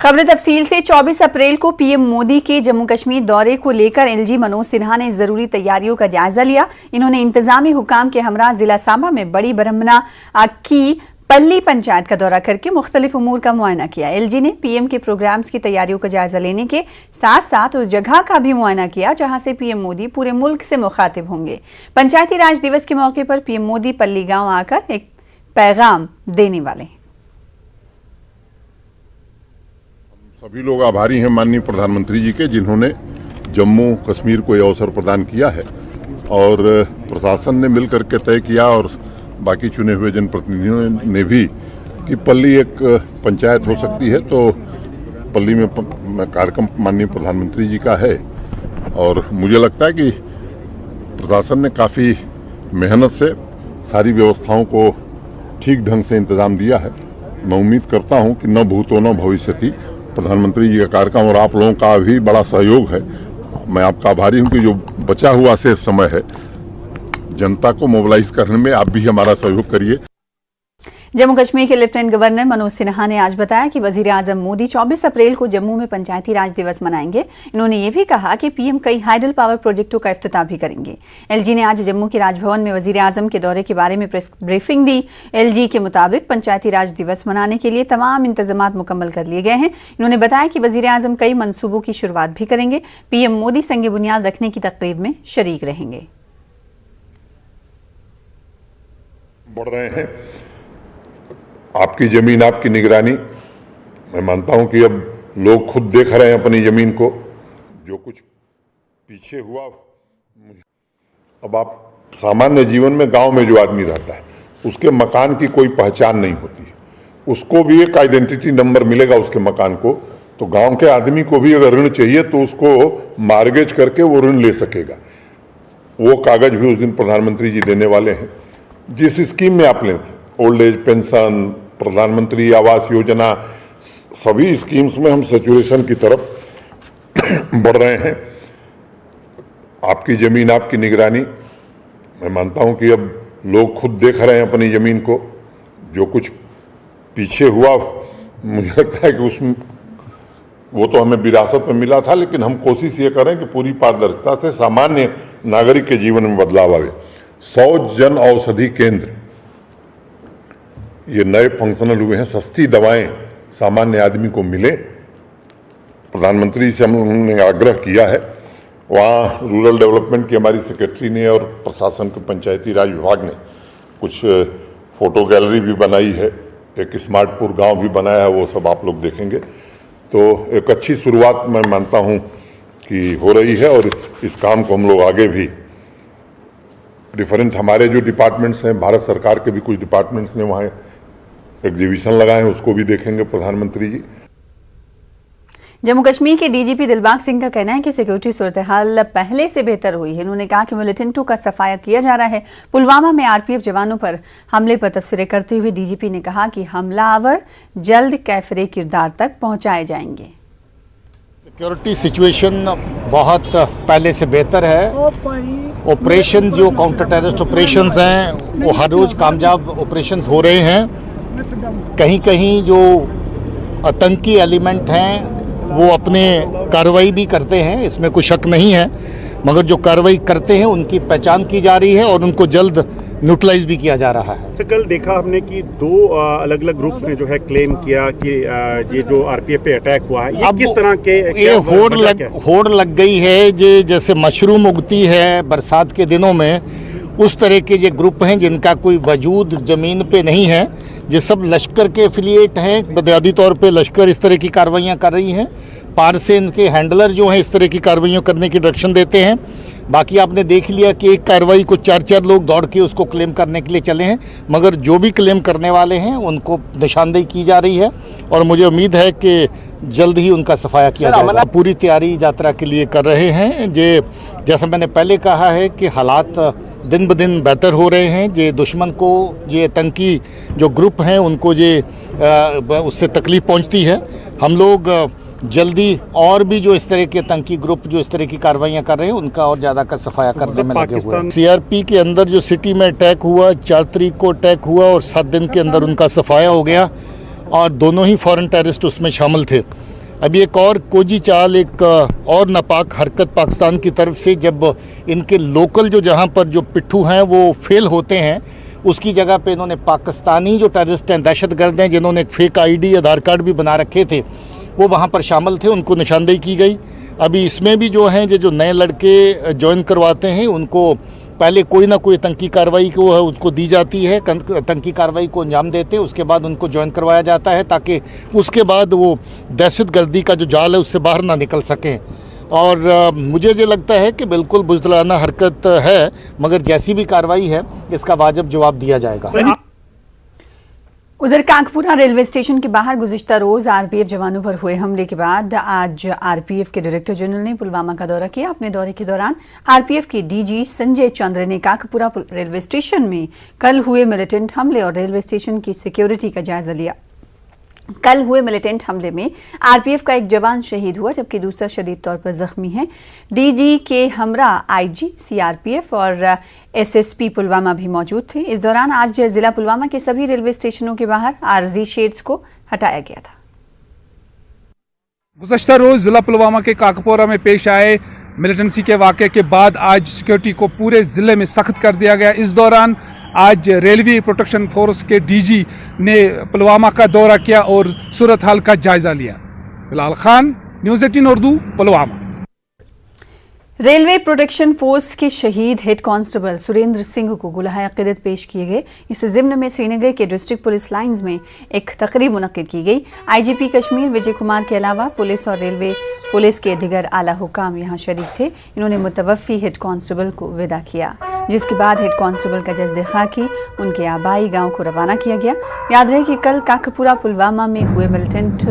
खबरें तफसील से। 24 अप्रैल को पीएम मोदी के जम्मू कश्मीर दौरे को लेकर एलजी मनोज सिन्हा ने जरूरी तैयारियों का जायजा लिया। इन्होंने इंतजामी हुकाम के हमरा जिला सांबा में बड़ी ब्रह्मना की पल्ली पंचायत का दौरा करके मुख्तलिफ उमूर का मुआयना किया। एलजी ने पीएम के प्रोग्राम्स की तैयारियों का जायजा लेने के साथ साथ उस जगह का भी मुआयना किया जहां से पीएम मोदी पूरे मुल्क से मुखातिब होंगे। पंचायती राज दिवस के मौके पर पीएम मोदी पल्ली गांव आकर एक पैगाम देने वाले हैं। सभी लोग आभारी हैं माननीय प्रधानमंत्री जी के, जिन्होंने जम्मू कश्मीर को यह अवसर प्रदान किया है और प्रशासन ने मिलकर के तय किया और बाकी चुने हुए जनप्रतिनिधियों ने भी कि पल्ली एक पंचायत हो सकती है। तो पल्ली में कार्यक्रम माननीय प्रधानमंत्री जी का है और मुझे लगता है कि प्रशासन ने काफ़ी मेहनत से सारी व्यवस्थाओं को ठीक ढंग से इंतजाम दिया है। मैं उम्मीद करता हूं कि न भूतो न भविष्यति प्रधानमंत्री जी का कार्यक्रम और आप लोगों का भी बड़ा सहयोग है। मैं आपका आभारी हूं कि जो बचा हुआ शेष समय है जनता को मोबिलाइज करने में आप भी हमारा सहयोग करिए। जम्मू कश्मीर के लेफ्टिनेंट गवर्नर मनोज सिन्हा ने आज बताया कि वजीर आजम मोदी 24 अप्रैल को जम्मू में पंचायती राज दिवस मनाएंगे। इन्होंने ये भी कहा कि पीएम कई हाइडल पावर प्रोजेक्टों का इफ्तिताह भी करेंगे। एलजी ने आज जम्मू के राजभवन में वजीर आजम के दौरे के बारे में प्रेस ब्रीफिंग दी। एलजी के मुताबिक पंचायती राज दिवस मनाने के लिए तमाम इंतजाम मुकम्मल कर लिए गए हैं। इन्होंने बताया कि वजीर आजम कई मनसूबों की शुरुआत भी करेंगे। पीएम मोदी संग बुनियाद रखने की तकरीब में शरीक रहेंगे। बढ़ रहे हैं आपकी जमीन आपकी निगरानी। मैं मानता हूं कि अब लोग खुद देख रहे हैं अपनी जमीन को। जो कुछ पीछे हुआ, अब आप सामान्य जीवन में गांव में जो आदमी रहता है उसके मकान की कोई पहचान नहीं होती, उसको भी एक आइडेंटिटी नंबर मिलेगा उसके मकान को। तो गांव के आदमी को भी अगर ऋण चाहिए तो उसको मार्गेज करके वो ऋण ले सकेगा। वो कागज भी उस दिन प्रधानमंत्री जी देने वाले हैं। जिस स्कीम में आप लें, ओल्ड एज पेंशन, प्रधानमंत्री आवास योजना, सभी स्कीम्स में हम सैचुरेशन की तरफ बढ़ रहे हैं। आपकी जमीन आपकी निगरानी। मैं मानता हूं कि अब लोग खुद देख रहे हैं अपनी जमीन को। जो कुछ पीछे हुआ, मुझे लगता है कि उसमें वो तो हमें विरासत में मिला था, लेकिन हम कोशिश ये करें कि पूरी पारदर्शिता से सामान्य नागरिक के जीवन में बदलाव आवे। 100 जन औषधि केंद्र ये नए फंक्शनल हुए हैं। सस्ती दवाएं सामान्य आदमी को मिले, प्रधानमंत्री से हमने आग्रह किया है। वहाँ रूरल डेवलपमेंट की हमारी सेक्रेटरी ने और प्रशासन के पंचायती राज विभाग ने कुछ फोटो गैलरी भी बनाई है, एक स्मार्टपुर गांव भी बनाया है, वो सब आप लोग देखेंगे। तो एक अच्छी शुरुआत मैं मानता हूँ कि हो रही है और इस काम को हम लोग आगे भी डिफरेंट हमारे जो डिपार्टमेंट्स हैं, भारत सरकार के भी कुछ डिपार्टमेंट्स ने वहाँ एग्जीबिशन लगाए हैं, उसको भी देखेंगे प्रधानमंत्री जी। जम्मू कश्मीर के डीजीपी दिलबाग सिंह का कहना है कि सिक्योरिटी सूरत हाल पहले से बेहतर हुई है। उन्होंने कहा कि मिलिटेंटों का सफाया किया जा रहा है। पुलवामा में आरपीएफ जवानों पर हमले पर तबसरे करते हुए डीजीपी ने कहा कि हमलावर जल्द कैफरे किरदार तक पहुंचाए जाएंगे। सिक्योरिटी सिचुएशन बहुत पहले से बेहतर है। ऑपरेशन जो काउंटर टेररिस्ट ऑपरेशंस हैं वो हर रोज़ कामयाब ऑपरेशंस हो रहे हैं। कहीं कहीं जो आतंकी एलिमेंट हैं वो अपने कार्रवाई भी करते हैं, इसमें कोई शक नहीं है, मगर जो कार्रवाई करते हैं उनकी पहचान की जा रही है और उनको जल्द न्यूट्रलाइज भी किया जा रहा है। कल देखा हमने कि 2 अलग अलग ग्रुप्स ने जो है क्लेम किया कि ये जो आरपीएफ पे अटैक हुआ है, ये किस तरह के ये होड़ लग गई है। जैसे मशरूम उगती है बरसात के दिनों में, उस तरह के ये ग्रुप हैं जिनका कोई वजूद ज़मीन पे नहीं है। ये सब लश्कर के एफिलिएट हैं। बुनियादी तौर पे लश्कर इस तरह की कार्रवाइयाँ कर रही हैं। पार से इनके हैंडलर जो हैं इस तरह की कार्रवाइयाँ करने की डायरेक्शन देते हैं। बाकी आपने देख लिया कि एक कार्रवाई को 4-4 लोग दौड़ के उसको क्लेम करने के लिए चले हैं, मगर जो भी क्लेम करने वाले हैं उनको निशानदेही की जा रही है और मुझे उम्मीद है कि जल्द ही उनका सफाया किया जाएगा। पूरी तैयारी यात्रा के लिए कर रहे हैं। जैसा मैंने पहले कहा है कि हालात दिन ब दिन बेहतर हो रहे हैं। ये दुश्मन को, ये आतंकी जो ग्रुप हैं उनको उससे तकलीफ पहुंचती है। हम लोग जल्दी और भी जो इस तरह के आतंकी ग्रुप जो इस तरह की कार्रवाइयाँ कर रहे हैं उनका और ज़्यादा का सफाया करने में लगे हुए हैं। सीआरपी के अंदर जो सिटी में अटैक हुआ, 4 तारीख को अटैक हुआ और 7 दिन के अंदर उनका सफाया हो गया और दोनों ही फॉरेन टेररिस्ट उसमें शामिल थे। अब एक और कोजी चाल, एक और नापाक हरकत पाकिस्तान की तरफ से, जब इनके लोकल जो जहाँ पर जो पिट्ठू हैं वो फेल होते हैं, उसकी जगह पे इन्होंने पाकिस्तानी जो टेररिस्ट हैं, दहशतगर्द हैं, जिन्होंने एक फेक आईडी आधार कार्ड भी बना रखे थे, वो वहाँ पर शामिल थे, उनको निशानदेही की गई। अभी इसमें भी जो हैं जो नए लड़के ज्वाइन करवाते हैं, उनको पहले कोई ना कोई आतंकी कार्रवाई को उसको दी जाती है, आतंकी कार्रवाई को अंजाम देते हैं, उसके बाद उनको ज्वाइन करवाया जाता है ताकि उसके बाद वो दहशतगर्दी का जो जाल है उससे बाहर ना निकल सकें। और मुझे जो लगता है कि बिल्कुल बुज़दिलाना हरकत है, मगर जैसी भी कार्रवाई है इसका वाजिब जवाब दिया जाएगा। उधर काकपुरा रेलवे स्टेशन के बाहर गुज़िश्ता रोज आरपीएफ जवानों पर हुए हमले के बाद आज आरपीएफ के डायरेक्टर जनरल ने पुलवामा का दौरा किया। अपने दौरे के दौरान आरपीएफ के डीजी संजय चंद्र ने काकपुरा रेलवे स्टेशन में कल हुए मिलिटेंट हमले और रेलवे स्टेशन की सिक्योरिटी का जायजा लिया। कल हुए मिलिटेंट हमले में आरपीएफ का एक जवान शहीद हुआ, जबकि दूसरा शदीद तौर पर जख्मी है। डीजी के हमरा आईजी सीआरपीएफ और एसएसपी पुलवामा भी मौजूद थे। इस दौरान आज जिला पुलवामा के सभी रेलवे स्टेशनों के बाहर आरजी शेड्स को हटाया गया था। गुज़श्ता रोज जिला पुलवामा के काकपोरा में पेश आए मिलिटेंसी के वाक़े के बाद आज सिक्योरिटी को पूरे जिले में सख्त कर दिया गया। इस दौरान आज रेलवे प्रोटेक्शन फोर्स के डीजी ने पुलवामा का दौरा किया और सूरत हाल का जायजा लिया। Bilal Khan, news 18 Urdu, Pulwama. Railway protection force के शहीद हेड कांस्टेबल सुरेंद्र सिंह को गुलाह अक़ीदत पेश किए गए। इस ज़िम्न में श्रीनगर के डिस्ट्रिक्ट पुलिस लाइंस में एक तकरीब मुनक़्क़िद की गई। आईजीपी कश्मीर विजय कुमार के अलावा पुलिस और रेलवे पुलिस के दिगर आला हुकाम यहाँ शरीक थे। इन्होंने मुतवफ़ी हेड कांस्टेबल को विदा किया, जिसके बाद हेड कांस्टेबल का जज्दे खाकी उनके आबाई गांव को रवाना किया गया। याद रहे कि कल काकपुरा पुलवामा में हुए मिलिटेंट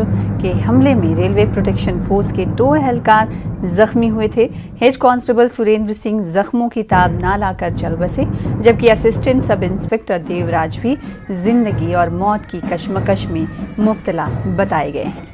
के हमले में रेलवे प्रोटेक्शन फोर्स के 2 एहलकार जख्मी हुए थे। हेड कांस्टेबल सुरेंद्र सिंह जख्मों की ताब ना लाकर चल बसे, जबकि असिस्टेंट सब इंस्पेक्टर देवराज भी जिंदगी और मौत की कशमकश में मुब्तला बताए गए हैं।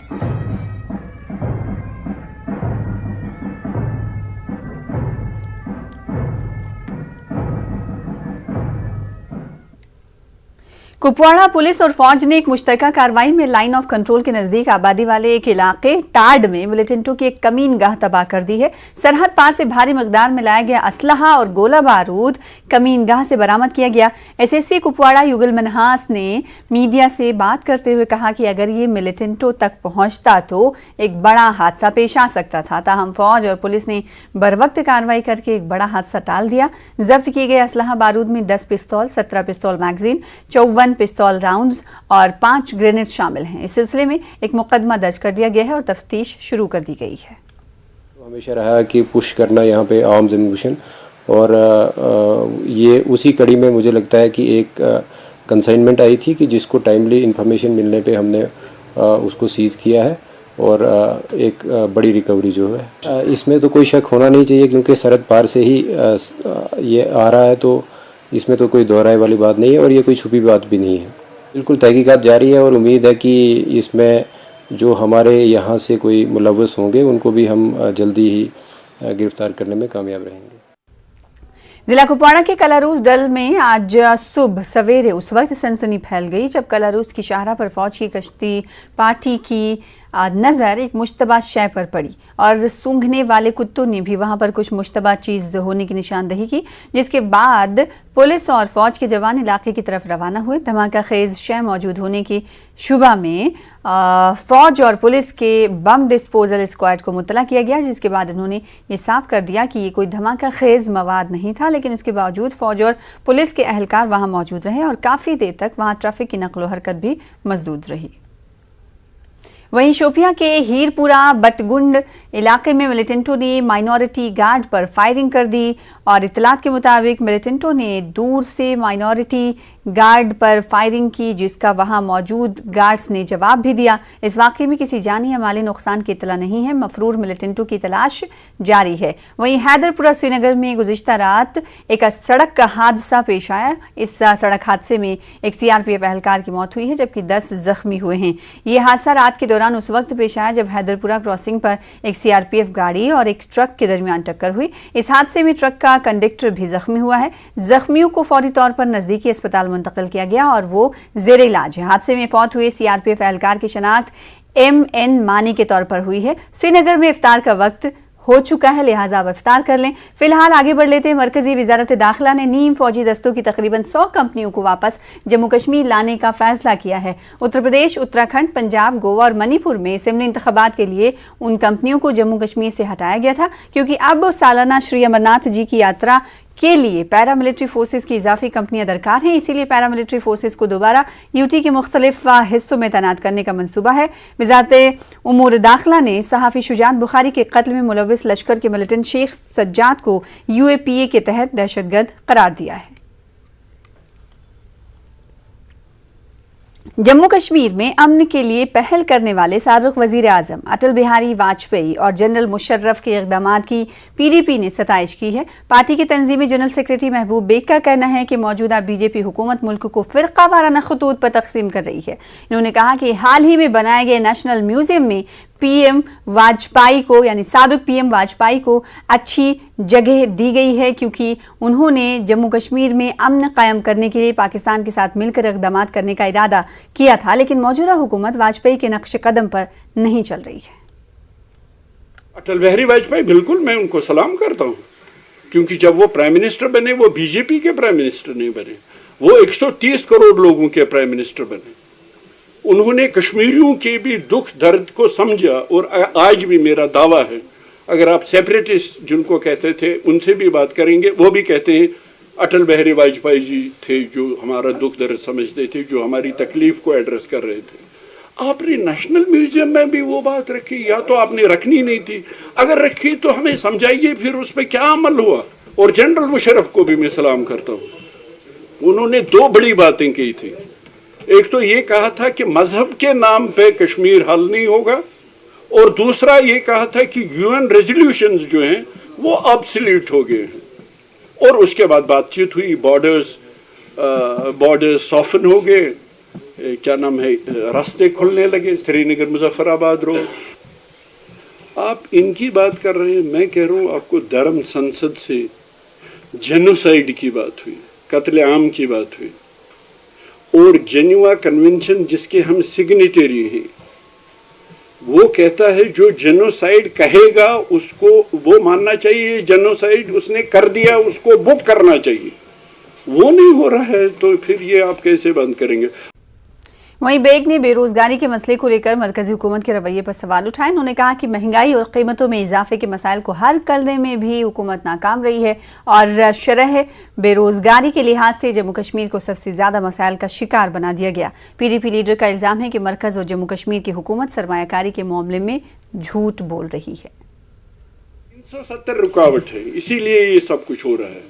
कुपवाड़ा पुलिस और फौज ने एक मुश्तरका कार्रवाई में लाइन ऑफ कंट्रोल के नजदीक आबादी वाले एक इलाके टाड में मिलिटेंटों की एक कमीन गाह तबाह कर दी है। सरहद पार से भारी मकदार में लाया गया असलहा और गोला बारूद कमीन गाह से बरामद किया गया। एसएसपी कुपवाड़ा युगल मनहास ने मीडिया से बात करते हुए कहा कि अगर ये मिलिटेंटों तक पहुंचता तो एक बड़ा हादसा पेश आ सकता था। ताहम फौज और पुलिस ने बरवक्त कार्रवाई करके एक बड़ा हादसा टाल दिया। जब्त किए गए असलहा बारूद में 10 पिस्तौल, 17 पिस्तौल मैगजीन, 54 पिस्तौल राउंड्स और 5 ग्रेनेड शामिल हैं। इस सिलसिले में एक मुकदमा दर्ज कर दिया गया है और तफ्तीश शुरू कर दी गई है। हमेशा रहा कि पुश करना यहाँ पे आर्म्स एम्यूनिशन, और ये उसी कड़ी में मुझे लगता है कि एक कंसाइनमेंट आई थी कि जिसको टाइमली इंफॉर्मेशन मिलने पे हमने उसको सीज़ किया है और एक बड़ी रिकवरी जो है। इसमें तो कोई शक होना नहीं चाहिए क्योंकि सरहद पार से ही ये आ रहा है, तो इसमें तो कोई दोहराए वाली बात नहीं है और ये कोई छुपी बात भी नहीं है। बिल्कुल तहकीकात जारी है और उम्मीद है कि इसमें जो हमारे यहाँ से कोई मुलव्वस होंगे उनको भी हम जल्दी ही गिरफ्तार करने में कामयाब रहेंगे। जिला कुपवाड़ा के कलारूस डल में आज सुबह सवेरे उस वक्त सनसनी फैल गई जब कलारूस की शाहरा पर फौज की कश्ती पार्टी की नज़र एक मुश्तबा शय पर पड़ी और सूंघने वाले कुत्तों ने भी वहां पर कुछ मुश्तबा चीज़ होने की निशानदही की, जिसके बाद पुलिस और फौज के जवान इलाके की तरफ रवाना हुए। धमाका खेज शय मौजूद होने की शुबा में फौज और पुलिस के बम डिस्पोजल स्क्वाड को मुतला किया गया, जिसके बाद उन्होंने ये साफ कर दिया कि ये कोई धमाका खेज मवाद नहीं था, लेकिन उसके बावजूद फौज और पुलिस के एहलकार वहां मौजूद रहे और काफ़ी देर तक वहां ट्रैफिक की नकलो हरकत भी मजदूद रही। वहीं शोपियां के हीरपुरा बटगुंड इलाके में मिलिटेंटों ने माइनॉरिटी गार्ड पर फायरिंग कर दी और इतलात के मुताबिक मिलिटेंटों ने दूर से माइनॉरिटी गार्ड पर फायरिंग की, जिसका वहां मौजूद गार्ड्स ने जवाब भी दिया। इस वाकये में किसी जानी या माली नुकसान की इतला नहीं है। मफरूर मिलिटेंटों की तलाश जारी है। वहीं हैदरपुरा श्रीनगर में गुज़िश्ता रात एक सड़क का हादसा पेश आया। इस सड़क हादसे में एक सीआरपीएफ एहलकार की मौत हुई है जबकि 10 जख्मी हुए हैं। ये हादसा रात के दौरान उस वक्त पेश आया जब हैदरपुरा क्रॉसिंग पर एक सीआरपीएफ गाड़ी और एक ट्रक के दरमियान टक्कर हुई। इस हादसे में ट्रक का कंडक्टर भी जख्मी हुआ है। जख्मियों को फौरी तौर पर नजदीकी अस्पताल मुंतकिल किया गया और वो जेर इलाज है। हादसे में फौत हुए सीआरपीएफ एहलकार की शनाख्त MN मानी के तौर पर हुई है। श्रीनगर में इफ्तार का वक्त हो चुका है, लिहाजा अब इफ्तार कर लें। फिलहाल आगे बढ़ लेते हैं। मरकजी वजारत दाखिला ने नीम फौजी दस्तों की तकरीबन 100 कंपनियों को वापस जम्मू कश्मीर लाने का फैसला किया है। उत्तर प्रदेश, उत्तराखंड, पंजाब, गोवा और मणिपुर में असेंबली इंतखाबात के लिए उन कंपनियों को जम्मू कश्मीर से हटाया गया था, क्योंकि अब सालाना श्री अमरनाथ जी की यात्रा के लिए पैरामिलिट्री फोर्सेस की इजाफी कंपनियां दरकार हैं। इसीलिए पैरामिलिट्री फोर्सेस को दोबारा यूटी के मुख्तलिफ हिस्सों में तैनात करने का मंसूबा है। वजारत उमूर दाखिला ने सहाफ़ी शुजात बुखारी के कत्ल में मुलव्विस लश्कर के मिलिटेंट शेख सज्जाद को UAPA के तहत दहशतगर्द करार दिया है। जम्मू कश्मीर में अमन के लिए पहल करने वाले साबिक वजीर आजम अटल बिहारी वाजपेयी और जनरल मुशर्रफ के इक़दामात की PDP ने सताइश की है। पार्टी के तंजीमी जनरल सेक्रेटरी महबूब बेग का कहना है कि मौजूदा BJP हुकूमत मुल्क को फ़िरका वाराना खतूत पर तकसीम कर रही है। इन्होंने कहा कि हाल ही में बनाए गए नेशनल म्यूजियम में PM वाजपेयी को यानी साबिक PM वाजपेयी को अच्छी जगह दी गई है, क्योंकि उन्होंने जम्मू कश्मीर में अमन कायम करने के लिए पाकिस्तान के साथ मिलकर इक़दामात करने का इरादा किया था, लेकिन मौजूदा हुकूमत वाजपेयी के नक्श कदम पर नहीं चल रही है। अटल बिहारी वाजपेयी बिल्कुल मैं उनको सलाम करता हूँ, क्योंकि जब वो प्राइम मिनिस्टर बने वो BJP के प्राइम मिनिस्टर नहीं बने, वो 130 करोड़ लोगों के प्राइम मिनिस्टर बने। उन्होंने कश्मीरियों के भी दुख दर्द को समझा, और आज भी मेरा दावा है, अगर आप सेपरेटिस्ट जिनको कहते थे उनसे भी बात करेंगे, वो भी कहते हैं अटल बिहारी वाजपेयी जी थे जो हमारा दुख दर्द समझते थे, जो हमारी तकलीफ को एड्रेस कर रहे थे। आपने नेशनल म्यूजियम में भी वो बात रखी, या तो आपने रखनी नहीं थी, अगर रखी तो हमें समझाइए फिर उस पर क्या अमल हुआ। और जनरल मुशर्रफ को भी मैं सलाम करता हूँ, उन्होंने 2 बड़ी बातें की थी। एक तो ये कहा था कि मजहब के नाम पे कश्मीर हल नहीं होगा, और दूसरा ये कहा था कि UN रेजोल्यूशंस जो हैं वो ऑब्सोल्यूट हो गए हैं। और उसके बाद बातचीत हुई, बॉर्डर्स सॉफन हो गए, क्या नाम है, रास्ते खुलने लगे, श्रीनगर मुजफ्फराबाद रोड। आप इनकी बात कर रहे हैं, मैं कह रहा हूँ आपको धर्म संसद से जेनोसाइड की बात हुई, कत्ले आम की बात हुई, और जेनेवा कन्वेंशन जिसके हम सिग्नेटरी हैं, वो कहता है जो जेनोसाइड कहेगा उसको वो मानना चाहिए, जेनोसाइड उसने कर दिया उसको बुक करना चाहिए। वो नहीं हो रहा है तो फिर ये आप कैसे बंद करेंगे। वहीं बेग ने बेरोजगारी के मसले को लेकर मरकजी हुकूमत के रवैये पर सवाल उठाए। उन्होंने कहा कि महंगाई और कीमतों में इजाफे के मसाइल को हल करने में भी हुकूमत नाकाम रही है, और शरह बेरोजगारी के लिहाज से जम्मू कश्मीर को सबसे ज्यादा मसाइल का शिकार बना दिया गया। PDP लीडर का इल्जाम है कि मरकज और जम्मू कश्मीर की हुकूमत सरमायाकारी के मामले में झूठ बोल रही है। 370 रुकावट है, इसीलिए ये सब कुछ हो रहा है।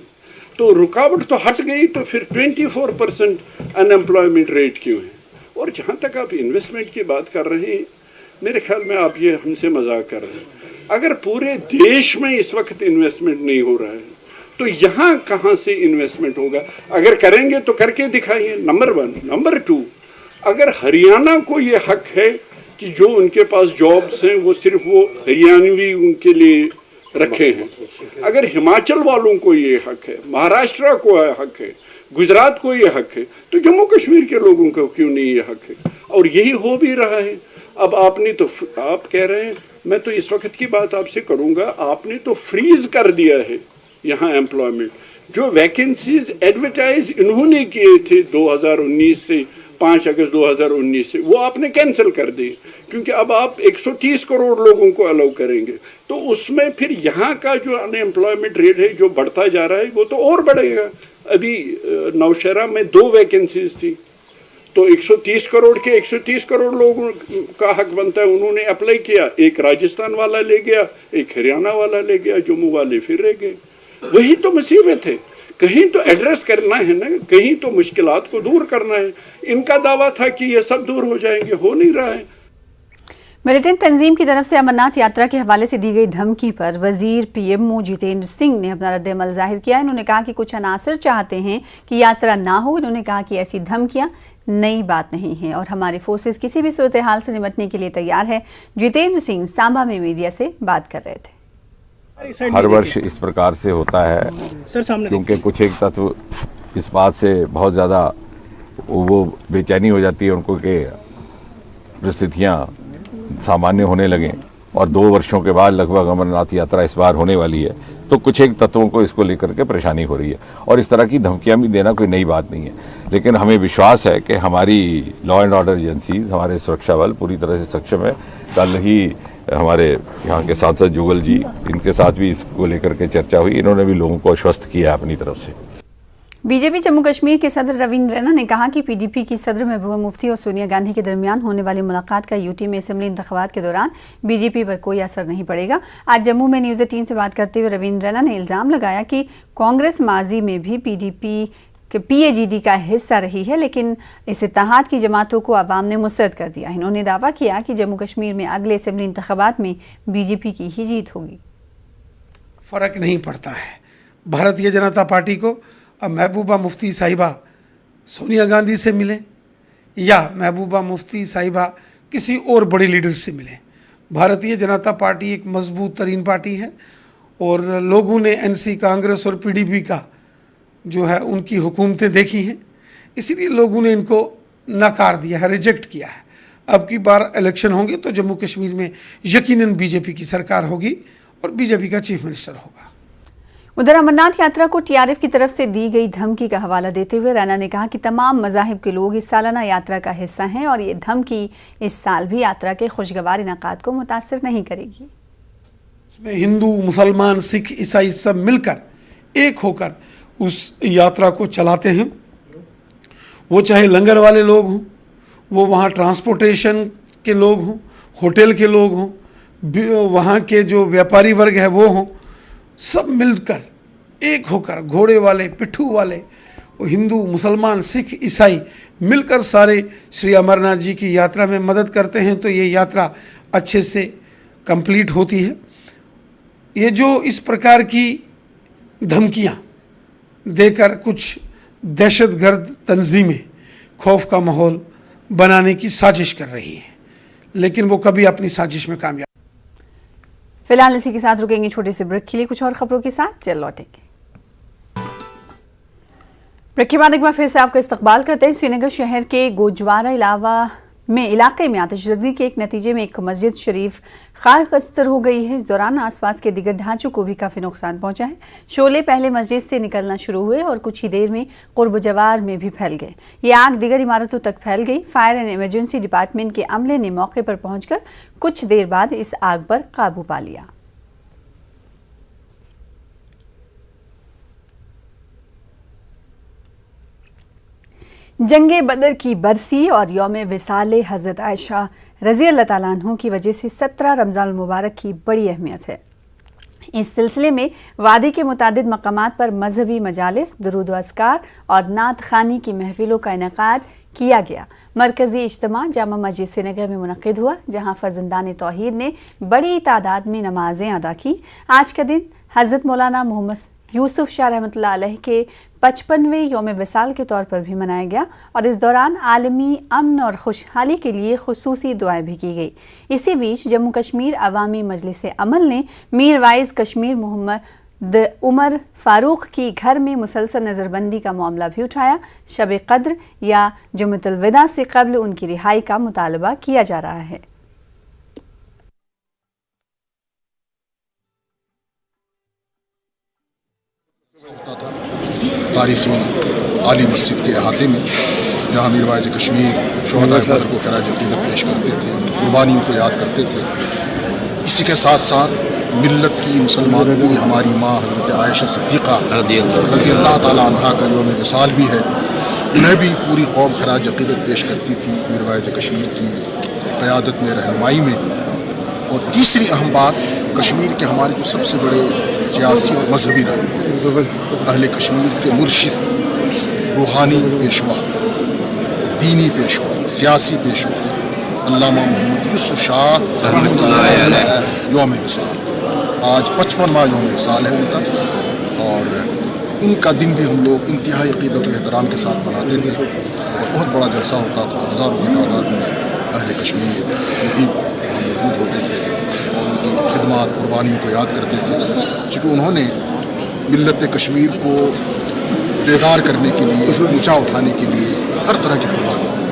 तो रुकावट तो हट गई तो फिर 24% अनएम्प्लॉयमेंट रेट क्यों है। और जहाँ तक आप इन्वेस्टमेंट की बात कर रहे हैं, मेरे ख्याल में आप ये हमसे मजाक कर रहे हैं। अगर पूरे देश में इस वक्त इन्वेस्टमेंट नहीं हो रहा है तो यहाँ कहाँ से इन्वेस्टमेंट होगा। अगर करेंगे तो करके दिखाइए, नंबर 1। नंबर 2, अगर हरियाणा को ये हक है कि जो उनके पास जॉब्स हैं वो सिर्फ वो हरियाणवी उनके लिए रखे हैं, अगर हिमाचल वालों को ये हक है, महाराष्ट्र को हक है, गुजरात को ये हक है, तो जम्मू कश्मीर के लोगों को क्यों नहीं ये हक है। और यही हो भी रहा है। अब आपने तो, आप कह रहे हैं, मैं तो इस वक्त की बात आपसे करूंगा, आपने तो फ्रीज कर दिया है यहाँ एम्प्लॉयमेंट। जो वैकेंसीज एडवर्टाइज इन्होंने किए थे 2019 से 5 अगस्त 2019 से, वो आपने कैंसिल कर दिए, क्योंकि अब आप 130 करोड़ लोगों को अलाउ करेंगे, तो उसमें फिर यहाँ का जो अनएम्प्लॉयमेंट रेट है जो बढ़ता जा रहा है वो तो और बढ़ेगा। अभी नौशहरा में 2 वैकेंसीज थी, तो 130 करोड़ के 130 करोड़ लोगों का हक बनता है। उन्होंने अप्लाई किया, एक राजस्थान वाला ले गया, एक हरियाणा वाला ले गया, जम्मू वाले फिर रह गए। वही तो मुसीबत है। कहीं तो एड्रेस करना है ना, कहीं तो मुश्किलात को दूर करना है। इनका दावा था कि ये सब दूर हो जाएंगे, हो नहीं रहा है। मिलिटेंट तंजीम की तरफ से अमरनाथ यात्रा के हवाले से दी गई धमकी पर वजीर PMO जितेंद्र सिंह ने अपना रद्द-ए-अमल जाहिर किया। इन्होंने कहा कि कुछ अनासर चाहते हैं कि यात्रा ना हो। इन्होंने कहा कि ऐसी धमकियां नई बात नहीं है और हमारे फोर्सेस किसी भी सूरत हाल से निपटने के लिए तैयार है। जितेंद्र सिंह सांबा में मीडिया से बात कर रहे थे। हर वर्ष इस प्रकार से होता है, क्योंकि कुछ एक तत्व इस बात से बहुत ज़्यादा वो बेचैनी हो जाती है उनको कि परिस्थितियाँ सामान्य होने लगें और 2 वर्षों के बाद लगभग अमरनाथ यात्रा इस बार होने वाली है, तो कुछ एक तत्वों को इसको लेकर के परेशानी हो रही है। और इस तरह की धमकियां भी देना कोई नई बात नहीं है, लेकिन हमें विश्वास है कि हमारी लॉ एंड ऑर्डर एजेंसीज, हमारे सुरक्षा बल पूरी तरह से सक्षम है। कल ही हमारे यहाँ के सांसद जुगल जी, इनके साथ भी इसको लेकर के चर्चा हुई, इन्होंने भी लोगों को आश्वस्त किया अपनी तरफ से। बीजेपी जम्मू कश्मीर के सदर रवींद्र रैना ने कहा कि पीडीपी की सदर महबूबा मुफ्ती और सोनिया गांधी के दरमियान होने वाली मुलाकात का यूटी में असेंबली इंतखाबात के दौरान बीजेपी पर कोई असर नहीं पड़ेगा। आज जम्मू में न्यूज़ 18 से बात करते हुए रवींद्र रैना ने इल्ज़ाम लगाया कि कांग्रेस माजी में भी पीडीपी के पीएजीडी का हिस्सा रही है, लेकिन इस इत्तेहाद की जमातों को अवाम ने मुस्तरद कर दिया। इन्होंने दावा किया कि जम्मू कश्मीर में अगले असेंबली इंतखाबात में बीजेपी की ही जीत होगी। फ़र्क नहीं पड़ता है भारतीय जनता पार्टी को अब महबूबा मुफ्ती साहिबा सोनिया गांधी से मिले या महबूबा मुफ्ती साहिबा किसी और बड़ी लीडर से मिले। भारतीय जनता पार्टी एक मजबूत तरीन पार्टी है और लोगों ने एनसी, कांग्रेस और पीडीपी का जो है उनकी हुकूमतें देखी हैं, इसीलिए लोगों ने इनको नकार दिया है, रिजेक्ट किया है। अब की बार इलेक्शन होंगे तो जम्मू कश्मीर में यकीनन बीजेपी की सरकार होगी और बीजेपी का चीफ मिनिस्टर होगा। उधर अमरनाथ यात्रा को टीआरएफ की तरफ से दी गई धमकी का हवाला देते हुए रैना ने कहा कि तमाम मज़ाहिब के लोग इस सालाना यात्रा का हिस्सा हैं और ये धमकी इस साल भी यात्रा के खुशगवार इनेकाद को मुतासिर नहीं करेगी। इसमें हिंदू, मुसलमान, सिख, ईसाई सब मिलकर एक होकर उस यात्रा को चलाते हैं। वो चाहे लंगर वाले लोग हों, वो वहाँ ट्रांसपोर्टेशन के लोग हों, होटल के लोग हों, वहाँ के जो व्यापारी वर्ग है वो हों, सब मिलकर एक होकर, घोड़े वाले, पिट्ठू वाले, वो हिंदू, मुसलमान, सिख, ईसाई मिलकर सारे श्री अमरनाथ जी की यात्रा में मदद करते हैं, तो ये यात्रा अच्छे से कंप्लीट होती है। ये जो इस प्रकार की धमकियाँ देकर कुछ दहशतगर्द तंजीमें खौफ का माहौल बनाने की साजिश कर रही है, लेकिन वो कभी अपनी साजिश में कामयाब। फिलहाल इसी के साथ रुकेंगे छोटे से ब्रेक के लिए, कुछ और खबरों के साथ चल लौटेंगे। ब्रेक के बाद एक बार फिर से आपका इस्तकबाल करते हैं। श्रीनगर शहर के गोजवारा इलाके में आतिशबाजी के एक नतीजे में एक मस्जिद शरीफ खाक-अस्तर हो गई है। इस दौरान आसपास के दिगर ढांचों को भी काफी नुकसान पहुंचा है। शोले पहले मस्जिद से निकलना शुरू हुए और कुछ ही देर में कुर्ब जवार में भी फैल गए। ये आग दिगर इमारतों तक फैल गई। फायर एंड इमरजेंसी डिपार्टमेंट के अमले ने मौके पर पहुंचकर कुछ देर बाद इस आग पर काबू पा लिया। जंगे बदर की बरसी और यौम विसाल हज़रत आयशा रज़ी अल्लाह ताला अन्हु की वजह से 17 रमज़ान मुबारक की बड़ी अहमियत है। इस सिलसिले में वादी के मुतादिद मकामात पर मजहबी मजालिस, दुरूद व अस्कार और नात खानी की महफिलों का इनेकाद किया गया। मरकज़ी इज्तिमा जामा मस्जिद श्रीनगर में मुनक़िद हुआ, जहाँ फ़र्ज़ंदान तौहीद ने बड़ी तादाद में नमाजें अदा की। आज का दिन हज़रत मौलाना मोहम्मद यूसुफ शाह रहमतुल्लाह अलैह के 55वें यौम विसाल के तौर पर भी मनाया गया और इस दौरान आलमी अमन और खुशहाली के लिए खुसूसी दुआएं भी की गई। इसी बीच जम्मू कश्मीर अवामी मजलिस अमल ने मीर वाइज कश्मीर मोहम्मद उमर फारूक की घर में मुसलसल नज़रबंदी का मामला भी उठाया। शब कद्र या जुम्मतुल विदा से कबल उनकी रिहाई का मुतालबा किया जा रहा है। होता था तारीखी आली मस्जिद के अहाते में, जहाँ मीर वाइज़ कश्मीर शोहदा बदर को खराज अक़ीदत पेश करते थे, उनकी कुर्बानियों को याद करते थे। इसी के साथ साथ मिल्लत की, मुसलमानों की हमारी माँ हज़रत आयशा सिद्दीक़ा रज़ी अल्लाह ताला अन्हा का यौम विसाल भी है। उन्हें भी पूरी कौम खराज अक़ीदत पेश करती थी मीर वाइज़ कश्मीर की क़यादत में, रहनुमाई में। और तीसरी अहम बात, कश्मीर के हमारे जो सबसे बड़े सियासी और मजहबी रहनुमा, अहले कश्मीर के मुर्शिद, रूहानी पेशवा, दीनी पेशवा, सियासी पेशवा अल्लामा मोहम्मद यूसुफ शाह रहमतुल्लाह अलैह यौम विसाल, आज 55वां यौम विसाल है उनका। और उनका दिन भी हम लोग इंतहाई अक़ीदत और एहतराम के साथ मनाते थे और बहुत बड़ा जलसा होता था। हज़ारों की तादाद में अहले कश्मीर मुहिब मौजूद होते थे और उनकी खिदमत, कुर्बानियों को याद करते थे, क्योंकि उन्होंने मिल्लत कश्मीर को बेदार करने के लिए, ऊंचा उठाने के लिए हर तरह की कुर्बानी दी।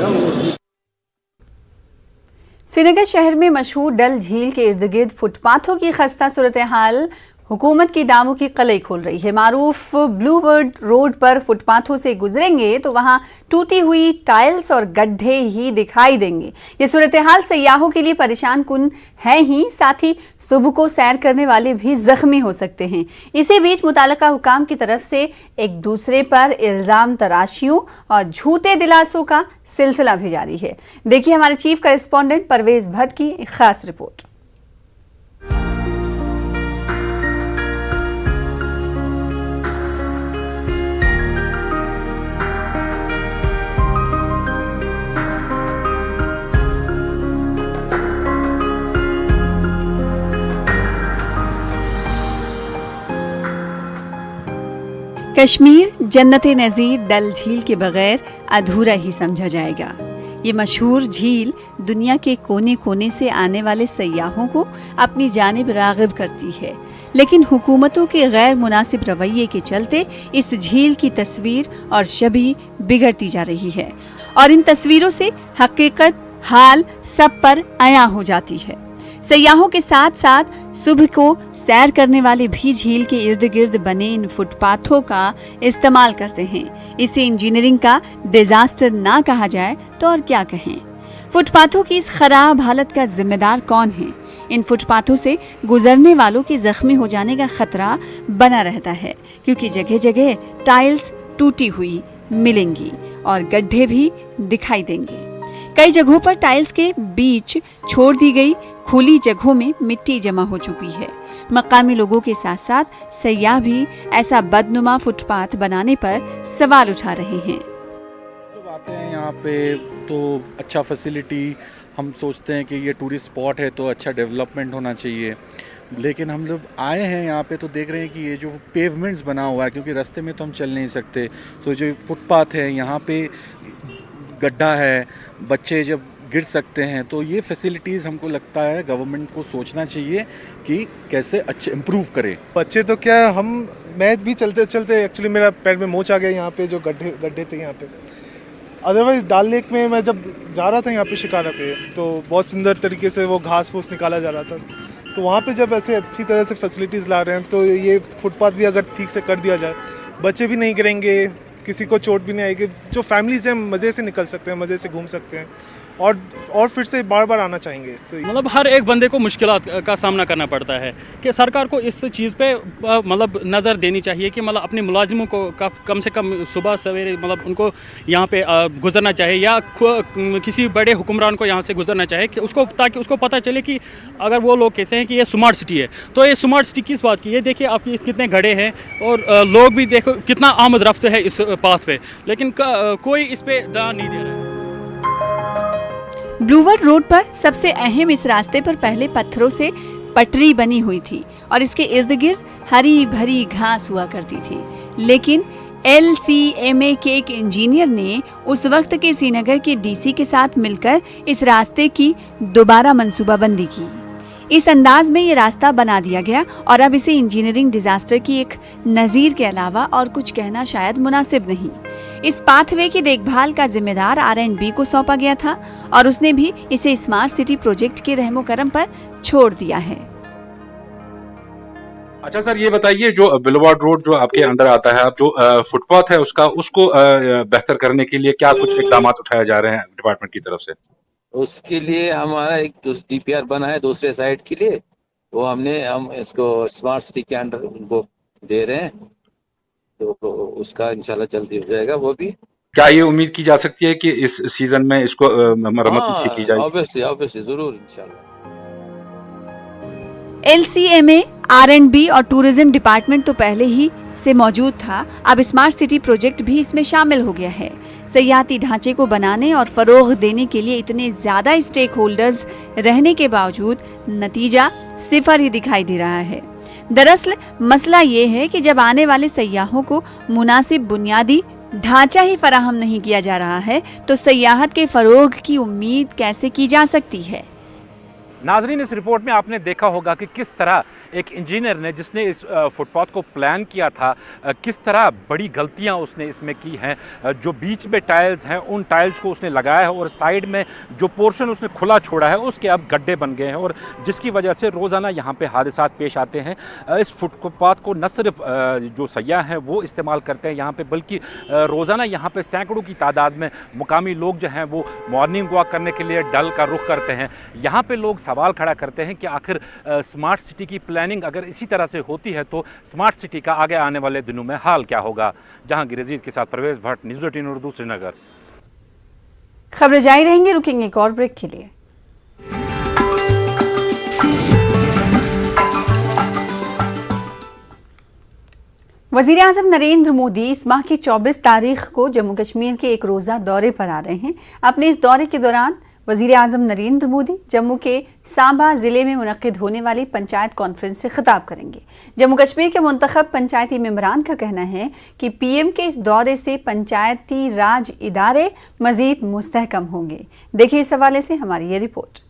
श्रीनगर शहर में मशहूर डल झील के इर्द गिर्द फुटपाथों की खस्ता सूरत हाल हुकूमत की दामों की कलई खोल रही है। मारूफ ब्लूवर्ड रोड पर फुटपाथों से गुजरेंगे तो वहां टूटी हुई टाइल्स और गड्ढे ही दिखाई देंगे। ये सूरत हाल सयाहों के लिए परेशान कुन है ही, साथ ही सुबह को सैर करने वाले भी जख्मी हो सकते हैं। इसी बीच मुताल्लिका हुकाम की तरफ से एक दूसरे पर इल्जाम तराशियों और झूठे दिलासों का सिलसिला भी जारी है। देखिए हमारे चीफ करेस्पॉन्डेंट परवेज भट्ट की एक खास रिपोर्ट। कश्मीर जन्नत नज़ीर डल झील के बगैर अधूरा ही समझा जाएगा। ये मशहूर झील दुनिया के कोने कोने से आने वाले सयाहों को अपनी जानिब राग़िब करती है, लेकिन हुकूमतों के गैर मुनासिब रवैये के चलते इस झील की तस्वीर और छवि बिगड़ती जा रही है और इन तस्वीरों से हकीकत हाल सब पर आया हो जाती है। सयाहों के साथ साथ सुबह को सैर करने वाले भी झील के इर्द गिर्द बने इन फुटपाथों का इस्तेमाल करते हैं। इसे इंजीनियरिंग का डिजास्टर ना कहा जाए तो और क्या कहें। फुटपाथों की इस खराब हालत का जिम्मेदार कौन है? इन फुटपाथों से गुजरने वालों के जख्मी हो जाने का खतरा बना रहता है, क्योंकि जगह जगह टाइल्स टूटी हुई मिलेंगी और गड्ढे भी दिखाई देंगे। कई जगहों पर टाइल्स के बीच छोड़ दी गई खुली जगहों में मिट्टी जमा हो चुकी है। मकामी लोगों के साथ साथ सयाह भी ऐसा बदनुमा फुटपाथ बनाने पर सवाल उठा रहे हैं। जब आते हैं यहाँ पे तो अच्छा फैसिलिटी, हम सोचते हैं कि ये टूरिस्ट स्पॉट है तो अच्छा डेवलपमेंट होना चाहिए, लेकिन हम लोग आए हैं यहाँ पे तो देख रहे हैं कि ये जो पेवमेंट्स बना हुआ है, क्योंकि रास्ते में तो हम चल नहीं सकते, तो जो फुटपाथ है यहाँ पे गड्ढा है, बच्चे जब गिर सकते हैं, तो ये फैसिलिटीज़ हमको लगता है गवर्नमेंट को सोचना चाहिए कि कैसे अच्छे इम्प्रूव करें। बच्चे तो क्या, मैं भी चलते चलते एक्चुअली मेरा पैर में मोच आ गया यहाँ पे, जो गड्ढे थे यहाँ पे। अदरवाइज़ डल लेक में मैं जब जा रहा था यहाँ पे शिकारा पे, तो बहुत सुंदर तरीके से वो घास फूस निकाला जा रहा था, तो वहाँ पे जब ऐसे अच्छी तरह से फैसिलिटीज़ ला रहे हैं तो ये फुटपाथ भी अगर ठीक से कर दिया जाए, बच्चे भी नहीं गिरेंगे, किसी को चोट भी नहीं आएगी, जो फैमिलीज हैं मज़े से निकल सकते हैं, मज़े से घूम सकते हैं और फिर से बार बार आना चाहेंगे। तो मतलब हर एक बंदे को मुश्किलात का सामना करना पड़ता है कि सरकार को इस चीज़ पे मतलब नज़र देनी चाहिए कि मतलब अपने मुलाजिमों को कम से कम सुबह सवेरे मतलब उनको यहाँ पे गुजरना चाहिए, या किसी बड़े हुक्मरान को यहाँ से गुजरना चाहिए कि उसको, ताकि उसको पता चले कि अगर वो लोग कहते हैं कि ये स्मार्ट सिटी है, तो ये स्मार्ट सिटी किस बात की है। देखिए आपके कितने गड्ढे हैं और लोग भी देखो कितना आमद रफ्त है इस पाथ पे, लेकिन कोई इस पे ध्यान नहीं दे रहा है। ब्लूवर्ड रोड पर सबसे अहम इस रास्ते पर पहले पत्थरों से पटरी बनी हुई थी और इसके इर्द गिर्द हरी भरी घास हुआ करती थी, लेकिन LCMA के एक इंजीनियर ने उस वक्त के श्रीनगर के DC के साथ मिलकर इस रास्ते की दोबारा मंसूबाबंदी की। इस अंदाज में ये रास्ता बना दिया गया और अब इसे इंजीनियरिंग डिजास्टर की एक नज़ीर के अलावा और कुछ कहना शायद मुनासिब नहीं। इस पाथवे की देखभाल का जिम्मेदार R&B को सौंपा गया था और उसने भी इसे स्मार्ट सिटी प्रोजेक्ट के रहमो करम पर छोड़ दिया है। अच्छा सर, ये बताइए जो ब्लूवर्ड रोड जो आपके अंदर आता है, अब जो फुटपाथ है उसको बेहतर करने के लिए क्या कुछ इकदाम उठाए जा रहे हैं डिपार्टमेंट की तरफ से? उसके लिए हमारा एक DPR बना है दूसरे साइड के लिए, वो हम इसको स्मार्ट सिटी के अंडर उनको दे रहे हैं, तो उसका इंशाल्लाह जल्दी हो जाएगा। वो भी क्या ये उम्मीद की जा सकती है कि इस सीजन में इसको मरम्मत की जाएगी? ऑब्वियसली जरूर इंशाल्लाह। LCMA, R&B और टूरिज्म डिपार्टमेंट तो पहले ही से मौजूद था, अब स्मार्ट सिटी प्रोजेक्ट भी इसमें शामिल हो गया है। सयाहती ढांचे को बनाने और फरोग देने के लिए इतने ज्यादा स्टेक होल्डर्स रहने के बावजूद नतीजा सिफर ही दिखाई दे रहा है। दरअसल मसला ये है कि जब आने वाले सयाहों को मुनासिब बुनियादी ढांचा ही फराहम नहीं किया जा रहा है, तो सयाहत के फरोग की उम्मीद कैसे की जा सकती है। नाजरीन, इस रिपोर्ट में आपने देखा होगा कि किस तरह एक इंजीनियर ने जिसने इस फुटपाथ को प्लान किया था, किस तरह बड़ी गलतियां उसने इसमें की हैं। जो बीच में टाइल्स हैं उन टाइल्स को उसने लगाया है और साइड में जो पोर्शन उसने खुला छोड़ा है उसके अब गड्ढे बन गए हैं और जिसकी वजह से रोज़ाना यहाँ पे हादसा पेश आते हैं। इस फुटपाथ को न सिर्फ जो सयाह हैं वो इस्तेमाल करते हैं यहाँ पे, बल्कि रोज़ाना यहाँ पे सैकड़ों की तादाद में मुकामी लोग जो हैं वो मॉर्निंग वॉक करने के लिए डल का रुख करते हैं। यहाँ पे लोग सवाल खड़ा करते हैं कि आखिर स्मार्ट सिटी की प्लानिंग अगर इसी तरह से होती है तो स्मार्ट सिटी का आगे आने वाले दिनों में हाल क्या होगा। जहांगीर अजीज के साथ परवेज भट्ट, न्यूज़ 18 उर्दू, श्रीनगर। खबरें जारी रहेंगी, रुकेंगे एक और ब्रेक के लिए। वज़ीर आज़म नरेंद्र मोदी इस माह की 24 तारीख को जम्मू कश्मीर के एक रोज़ा दौरे पर आ रहे हैं। अपने इस दौरे के दौरान वज़ीर आज़म नरेंद्र मोदी जम्मू के सांबा ज़िले में मुनक़िद होने वाली पंचायत कॉन्फ्रेंस से खिताब करेंगे। जम्मू कश्मीर के मुंतखब पंचायती मेंबरान का कहना है कि पीएम के इस दौरे से पंचायती राज इदारे मज़ीद मुस्तहकम होंगे। देखिए इस हवाले से हमारी ये रिपोर्ट।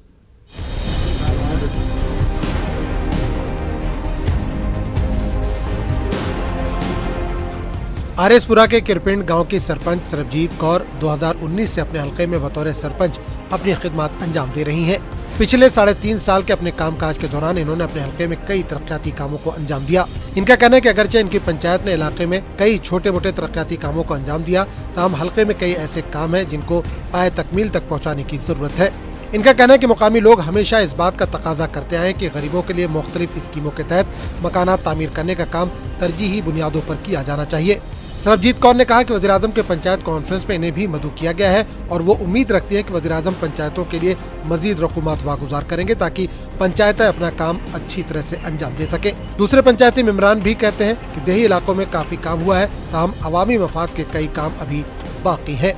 आरएसपुरा के किरपिंड गांव की सरपंच सरबजीत कौर 2019 से अपने हलके में बतौर सरपंच अपनी खिदमत अंजाम दे रही हैं। पिछले 3.5 साल के अपने कामकाज के दौरान इन्होंने अपने हलके में कई तरक्याती कामों को अंजाम दिया। इनका कहना है कि अगरचे इनकी पंचायत ने इलाके में कई छोटे मोटे तरक्याती कामों को अंजाम दिया, ताहम हलके में कई ऐसे काम हैं जिनको पाए तकमील तक पहुँचाने की जरूरत है। इनका कहना है कि मुकामी लोग हमेशा इस बात का तकाजा करते आए कि गरीबों के लिए मुख्तलिफ स्कीमों के तहत मकानात तामीर करने का काम तरजीही बुनियादों पर किया जाना चाहिए। सरबजीत कौर ने कहा कि वज़ीर-ए-आज़म के पंचायत कॉन्फ्रेंस में इन्हें भी मदऊ किया गया है और वो उम्मीद रखती हैं कि वज़ीर-ए-आज़म पंचायतों के लिए मजीद रकूमात वागुजार करेंगे ताकि पंचायतें अपना काम अच्छी तरह से अंजाम दे सके। दूसरे पंचायती मेंबरान भी कहते हैं कि देही इलाकों में काफी काम हुआ है, ताहम अवामी मफाद के कई काम अभी बाकी है।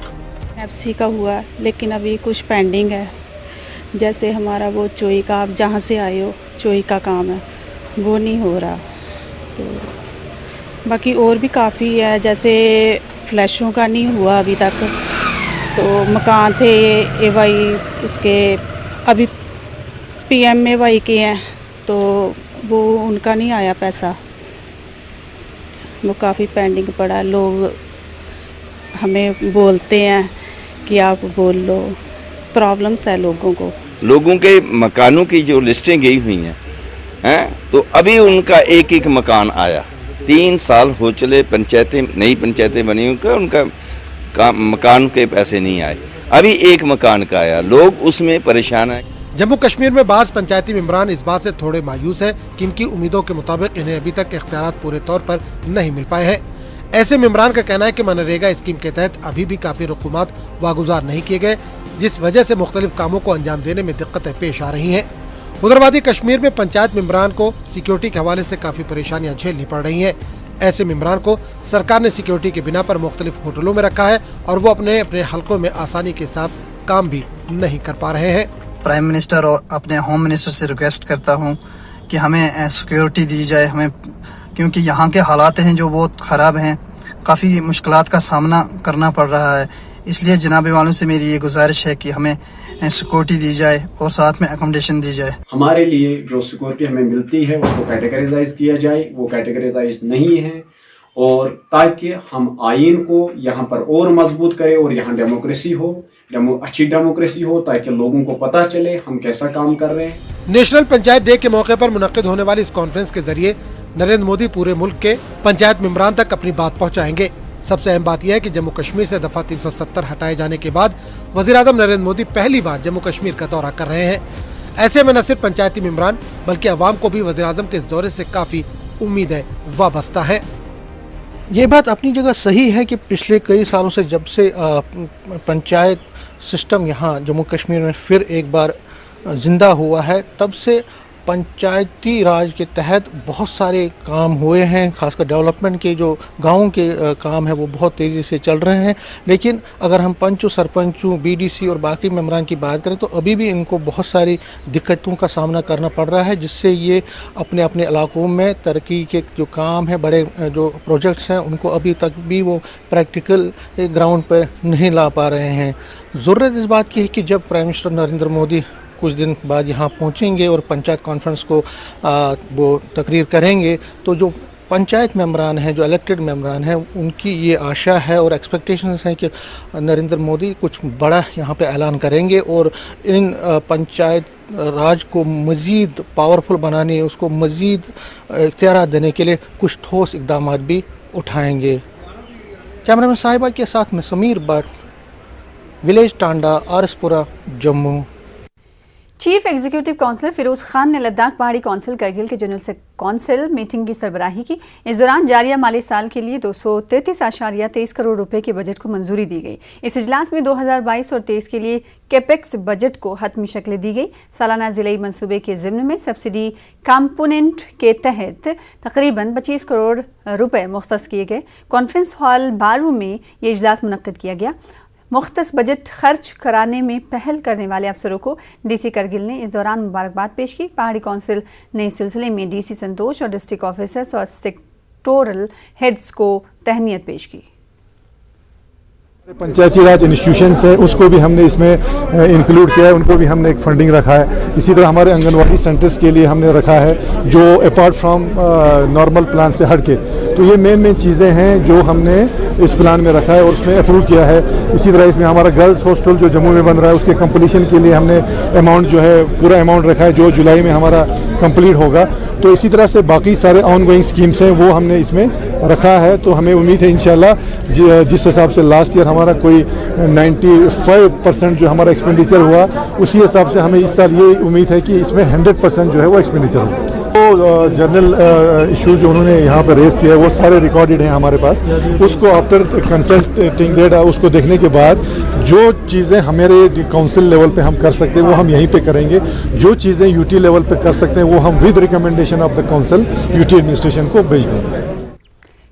FC का हुआ लेकिन अभी कुछ पेंडिंग है, जैसे हमारा वो चोई का, आप जहाँ से आए हो चोई का काम है वो नहीं हो रहा। तो बाकी और भी काफ़ी है, जैसे फ्लैशों का नहीं हुआ अभी तक। तो मकान थे AY उसके अभी PMAY के हैं तो वो उनका नहीं आया पैसा, वो काफ़ी पेंडिंग पड़ा। लोग हमें बोलते हैं कि आप बोल लो, प्रॉब्लम्स है लोगों के मकानों की जो लिस्टें गई हुई हैं तो अभी उनका एक एक मकान आया। 3 साल हो चले, पंचायतें नई पंचायतें बनी, उनका मकान के पैसे नहीं आए, अभी एक मकान का आया, लोग उसमें परेशान हैं। जम्मू कश्मीर में बाज़ पंचायती मेंबरान इस बात से थोड़े मायूस हैं कि इनकी उम्मीदों के मुताबिक इन्हें अभी तक इख्तियारात पूरे तौर पर नहीं मिल पाए हैं। ऐसे मेंबरान का कहना है कि मनरेगा स्कीम के तहत अभी भी काफी रकूमात वागुजार नहीं किए गए, जिस वजह से मुख्तलिफ कामों को अंजाम देने में दिक्कतें पेश आ रही हैं। उधर वादी कश्मीर में पंचायत मेंबरान को सिक्योरिटी के हवाले से काफी परेशानियां झेलनी पड़ रही हैं। ऐसे मेंबरान को सरकार ने सिक्योरिटी के बिना पर मुख्तलिफ होटलों में रखा है और वो अपने अपने हलकों में आसानी के साथ काम भी नहीं कर पा रहे हैं। प्राइम मिनिस्टर और अपने होम मिनिस्टर से रिक्वेस्ट करता हूँ कि हमें सिक्योरिटी दी जाए हमें, क्योंकि यहाँ के हालात हैं जो बहुत ख़राब हैं, काफ़ी मुश्किलात का सामना करना पड़ रहा है। इसलिए जनाबे वालों से मेरी ये गुजारिश है कि हमें सिक्योरिटी दी जाए और साथ में अकोमोडेशन दी जाए। हमारे लिए जो सिक्योरिटी हमें मिलती है उसको कैटेगराइज किया जाए, वो कैटेगराइज नहीं है, और ताकि हम आइन को यहाँ पर और मजबूत करें और यहाँ डेमोक्रेसी हो, अच्छी डेमोक्रेसी हो, ताकि लोगों को पता चले हम कैसा काम कर रहे हैं। नेशनल पंचायत डे के मौके पर मुनक्किद होने वाली इस कॉन्फ्रेंस के जरिए नरेंद्र मोदी पूरे मुल्क के पंचायत मेंबरान तक अपनी बात पहुंचाएंगे। सबसे अहम बात यह है कि जम्मू कश्मीर से दफा 370 हटाए जाने के बाद वज़ीर-ए-आज़म नरेंद्र मोदी पहली बार जम्मू कश्मीर का दौरा कर रहे हैं। ऐसे में न सिर्फ पंचायती मेंबरान बल्कि अवाम को भी वज़ीर-ए-आज़म के इस दौरे से काफी उम्मीदें वाबस्ता है। ये बात अपनी जगह सही है कि पिछले कई सालों से जब से पंचायत सिस्टम यहाँ जम्मू कश्मीर में फिर एक बार जिंदा हुआ है, तब से पंचायती राज के तहत बहुत सारे काम हुए हैं। खासकर डेवलपमेंट के जो गाँव के काम है वो बहुत तेज़ी से चल रहे हैं। लेकिन अगर हम पंचों, सरपंचों, BDC और बाकी मेंबरान की बात करें तो अभी भी इनको बहुत सारी दिक्कतों का सामना करना पड़ रहा है, जिससे ये अपने अपने इलाकों में तरक्की के जो काम है, बड़े जो प्रोजेक्ट्स हैं, उनको अभी तक भी वो प्रैक्टिकल ग्राउंड पर नहीं ला पा रहे हैं। ज़रूरत इस बात की है कि जब प्राइम मिनिस्टर नरेंद्र मोदी कुछ दिन बाद यहाँ पहुँचेंगे और पंचायत कॉन्फ्रेंस को वो तकरीर करेंगे। तो जो पंचायत मेंबरान हैं, जो इलेक्टेड मेंबरान हैं, उनकी ये आशा है और एक्सपेक्टेशंस हैं कि नरेंद्र मोदी कुछ बड़ा यहाँ पे ऐलान करेंगे और इन पंचायत राज को मज़ीद पावरफुल बनाने, उसको मज़ीद इख्तियार देने के लिए कुछ ठोस इक़दाम भी उठाएंगे। कैमरामैन साहिबा के साथ में Sameer Bhatt, village Tanda, RS Pura, Jammu. Chief executive councillor Firoz Khan ने लद्दाख पहाड़ी काउंसिल करगिल के जनरल काउंसिल मीटिंग की सरबराही की। इस दौरान जारिया माली साल के लिए 233.23 करोड़ रुपए के बजट को मंजूरी दी गई। इस इजलास में 2022 और 23 के लिए कैपेक्स बजट को हतमी शक्ल दी गई। सालाना जिले मंसूबे के ज़िम्न में सब्सिडी कंपोनेंट के तहत तकरीबन 25 करोड़ रुपए मुख्तस किए गए। कॉन्फ्रेंस हॉल बारू में ये इजलास मुनक्किद किया गया। मुख्तस बजट खर्च कराने में पहल करने वाले अफसरों को डीसी करगिल ने इस दौरान मुबारकबाद पेश की। पहाड़ी काउंसिल ने इस सिलसिले में डीसी संतोष और डिस्ट्रिक्ट ऑफिसर्स और सेक्टोरल हेड्स को तहनीत पेश की। पंचायती राज इंस्टीट्यूशंस है उसको भी हमने इसमें इंक्लूड किया है, उनको भी हमने एक फंडिंग रखा है। इसी तरह हमारे आंगनवाड़ी सेंटर्स के लिए हमने रखा है जो अपार्ट फ्रॉम नॉर्मल प्लान से हट के। तो ये मेन चीज़ें हैं जो हमने इस प्लान में रखा है और उसमें अप्रूव किया है। इसी तरह इसमें हमारा गर्ल्स हॉस्टल जो जम्मू में बन रहा है उसके कंप्लीशन के लिए हमने अमाउंट जो है पूरा अमाउंट रखा है जो जुलाई में हमारा कंप्लीट होगा। तो इसी तरह से बाकी सारे ऑन गोइंग स्कीम्स हैं वो हमने इसमें रखा है। तो हमें उम्मीद है इंशाल्लाह जिस हिसाब से लास्ट ईयर हमारा कोई 95% जो हमारा एक्सपेंडिचर हुआ उसी हिसाब से हमें इस साल ये उम्मीद है कि इसमें 100% जो है वो एक्सपेंडिचर होगा। तो जनरल इश्यूज जो उन्होंने यहाँ पर रेस किया है वो सारे रिकॉर्डेड हैं हमारे पास। उसको आफ्टर कंसल्टिंग डेट उसको देखने के बाद जो चीज़ें हमारे काउंसिल लेवल पे हम कर सकते हैं वो हम यहीं पे करेंगे। जो चीज़ें यूटी लेवल पे कर सकते हैं वो हम with recommendation of the council UT administration को भेज देंगे।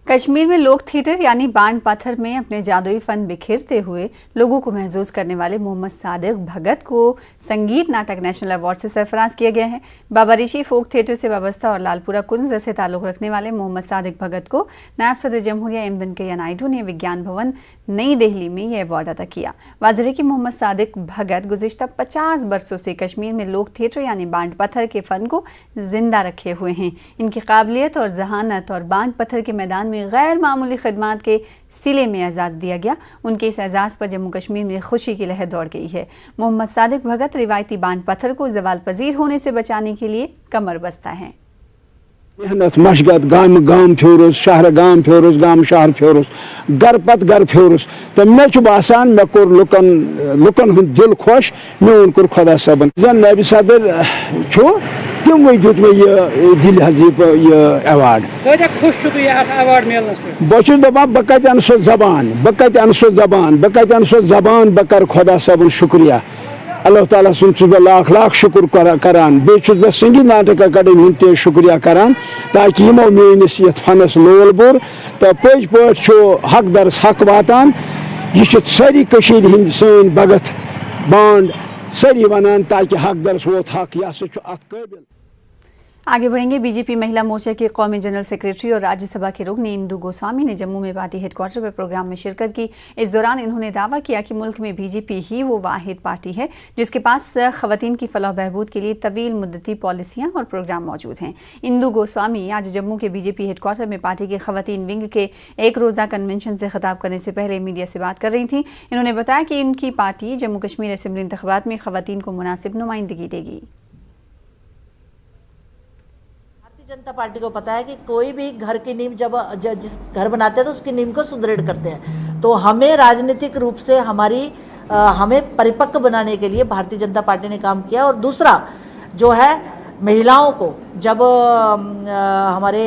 कश्मीर में लोक थिएटर यानी बांड पत्थर में अपने जादुई फन बिखेरते हुए लोगों को महसूस करने वाले मोहम्मद सादिक भगत को संगीत नाटक नेशनल अवार्ड से सरफराज किया गया है। बाबा ऋषि फोक थिएटर से वाबस्ता और लालपुरा कुंज से ताल्लुक रखने वाले मोहम्मद सादिक भगत को नायब सदर जमहूरिया एम वेंकैया नायडू ने विज्ञान भवन नई दिल्ली में यह अवार्ड अदा किया। वाज़ेह है कि मोहम्मद सादिक भगत गुज़िश्ता 50 बरसों से कश्मीर में लोक थिएटर यानी बांड पत्थर के फन को जिंदा रखे हुए हैं। इनकी काबिलियत और जहानत और बांड पत्थर के मैदान में गैर मामूली खिदमात के सिले में एजाज़ दिया गया। उनके इस एजाज़ पर जम्मू कश्मीर में खुशी की लहर दौड़ गई है। मोहम्मद सादिक भगत रिवायती बांड पत्थर को जवाल पजीर होने से बचाने के लिए कमर बस्ता है। मेहनत मशगत गाम गाम फ्योरुस शहर गाम फ्योरुस गाम शहर फ्योरुस घर पत घर फ्योरुस तो मे बासान मे कोर लुकन हुंद दिल खुश मे उन खुदा सबन जन नायब सदर तम वो दुत मे यह दिल हजीब यह अवार्ड बहुत दपान बह कत अन सो जबान बह कत अन सो जबान बह कत अन सो जबान बह कर खुदा सबन शुक्रिया अल्लाह ताला सुन बह लाख लाख शुक्र करान बह संगीत नाटक अकादमी हूं ते शुक्रिया करान ताकि यमो मेनिस ये फनस लोल बोर तो पज पे हक दर्स हक वातान यह सारी हंद सन भगत बांड सारी वनान ताकि हक दर्स वोत हक यह अत काबिल। आगे बढ़ेंगे। बीजेपी महिला मोर्चा के कौमी जनरल सेक्रेटरी और राज्यसभा के रुकन इंदु गोस्वामी ने जम्मू में पार्टी हेडक्वार्टर पर प्रोग्राम में शिरकत की। इस दौरान इन्होंने दावा किया कि मुल्क में बीजेपी ही वो वाहिद पार्टी है जिसके पास खवातीन की फलाह बहबूद के लिए तवील मुद्दती पॉलिसियां और प्रोग्राम मौजूद हैं। इंदु गोस्वामी आज जम्मू के बीजेपी हेडक्वार्टर में पार्टी के खवातीन विंग के एक रोज़ा कन्वेंशन से खिताब करने से पहले मीडिया से बात कर रही थी। इन्होंने बताया कि इनकी पार्टी जम्मू कश्मीर असेंबली इंतखाबात में खवातीन को मुनासिब नुमाइंदगी देगी। जनता पार्टी को पता है कि कोई भी घर की नींव जब जिस घर बनाते हैं तो उसकी नींव को सुदृढ़ करते हैं। तो हमें राजनीतिक रूप से हमें परिपक्व बनाने के लिए भारतीय जनता पार्टी ने काम किया। और दूसरा जो है महिलाओं को जब हमारे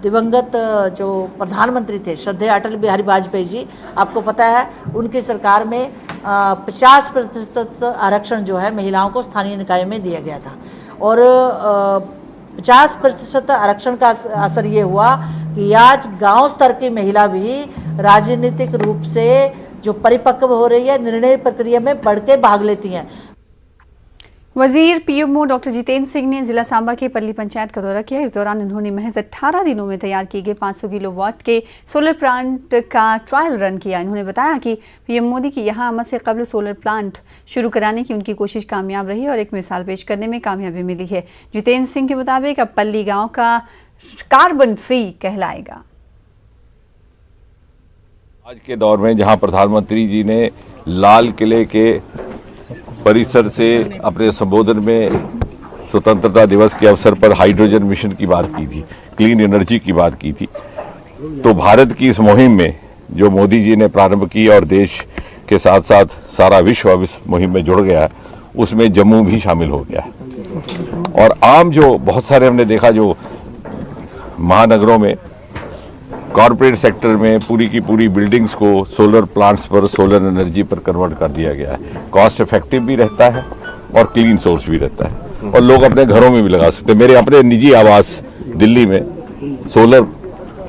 दिवंगत जो प्रधानमंत्री थे श्रद्धेय अटल बिहारी वाजपेयी जी, आपको पता है उनकी सरकार में 50% आरक्षण जो है महिलाओं को स्थानीय निकाय में दिया गया था। और 50% आरक्षण का असर ये हुआ कि आज गांव स्तर की महिला भी राजनीतिक रूप से जो परिपक्व हो रही है, निर्णय प्रक्रिया में बढ़ के भाग लेती हैं। वजीर पीएमओ डॉक्टर जितेंद्र सिंह ने जिला सांबा के पल्ली पंचायत का दौरा किया। इस दौरान उन्होंने महज 18 दिनों में तैयार किए गए 500 किलोवाट के सोलर प्लांट का ट्रायल रन किया। इन्होंने बताया कि पीएम मोदी की यहां आमद से कबल सोलर प्लांट शुरू कराने की उनकी कोशिश कामयाब रही और एक मिसाल पेश करने में कामयाबी मिली है। जितेंद्र सिंह के मुताबिक अब पल्ली गाँव का कार्बन फ्री कहलाएगा। आज के दौर में जहां प्रधानमंत्री जी ने लाल किले के परिसर से अपने संबोधन में स्वतंत्रता दिवस के अवसर पर हाइड्रोजन मिशन की बात की थी, क्लीन एनर्जी की बात की थी, तो भारत की इस मुहिम में जो मोदी जी ने प्रारंभ की और देश के साथ साथ सारा विश्व अब इस मुहिम में जुड़ गया है, उसमें जम्मू भी शामिल हो गया है। और आम जो बहुत सारे हमने देखा जो महानगरों में कॉरपोरेट सेक्टर में पूरी की पूरी बिल्डिंग्स को सोलर प्लांट्स पर, सोलर एनर्जी पर कन्वर्ट कर दिया गया है। कॉस्ट इफेक्टिव भी रहता है और क्लीन सोर्स भी रहता है और लोग अपने घरों में भी लगा सकते हैं। मेरे अपने निजी आवास दिल्ली में सोलर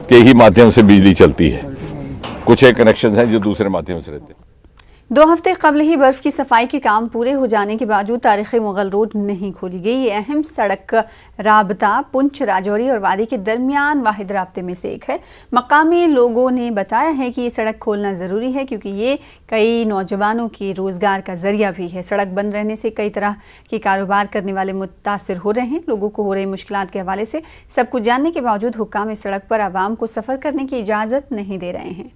के ही माध्यम से बिजली चलती है। कुछ एक कनेक्शंस हैं जो दूसरे माध्यम से रहते हैं। 2 हफ्ते कबल ही बर्फ की सफाई के काम पूरे हो जाने के बावजूद तारीखी मुगल रोड नहीं खोली गई। ये अहम सड़क राबता पुंछ, राजौरी और वादी के दरमियान वाहिद राब्ते में से एक है। मकामी लोगों ने बताया है कि ये सड़क खोलना ज़रूरी है क्योंकि ये कई नौजवानों के रोज़गार का जरिया भी है। सड़क बंद रहने से कई तरह के कारोबार करने वाले मुतासिर हो रहे हैं। लोगों को हो रही मुश्किलात के हवाले से सब कुछ जानने के बावजूद हुक्काम इस सड़क पर आवाम को सफ़र करने की इजाज़त नहीं दे रहे हैं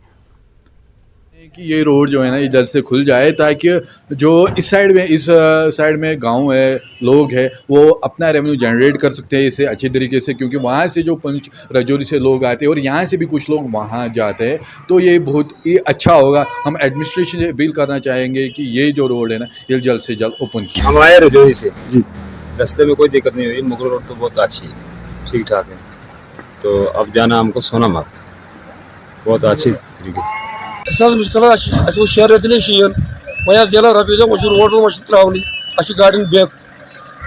कि ये रोड जो है ना ये जल्द से खुल जाए ताकि जो इस साइड में गांव है, लोग है, वो अपना रेवेन्यू जनरेट कर सकते हैं इसे अच्छे तरीके से, क्योंकि वहाँ से जो पंच राजौरी से लोग आते हैं और यहाँ से भी कुछ लोग वहाँ जाते हैं, तो ये बहुत ही अच्छा होगा। हम एडमिनिस्ट्रेशन से अपील करना चाहेंगे कि ये जो रोड है ना ये जल्द से जल्द ओपन की। हम आए राजौरी से जी, रास्ते में कोई दिक्कत नहीं हुई। मुगल रोड तो बहुत अच्छी है, ठीक ठाक है। तो अब जाना हमको सोनामार्ग बहुत अच्छी तरीके से। असाज मुश्किलात अशो शहर रतले शियन वया जिला रबेजा मशहूर रोड मश त्रावनी अशो गार्डन बैक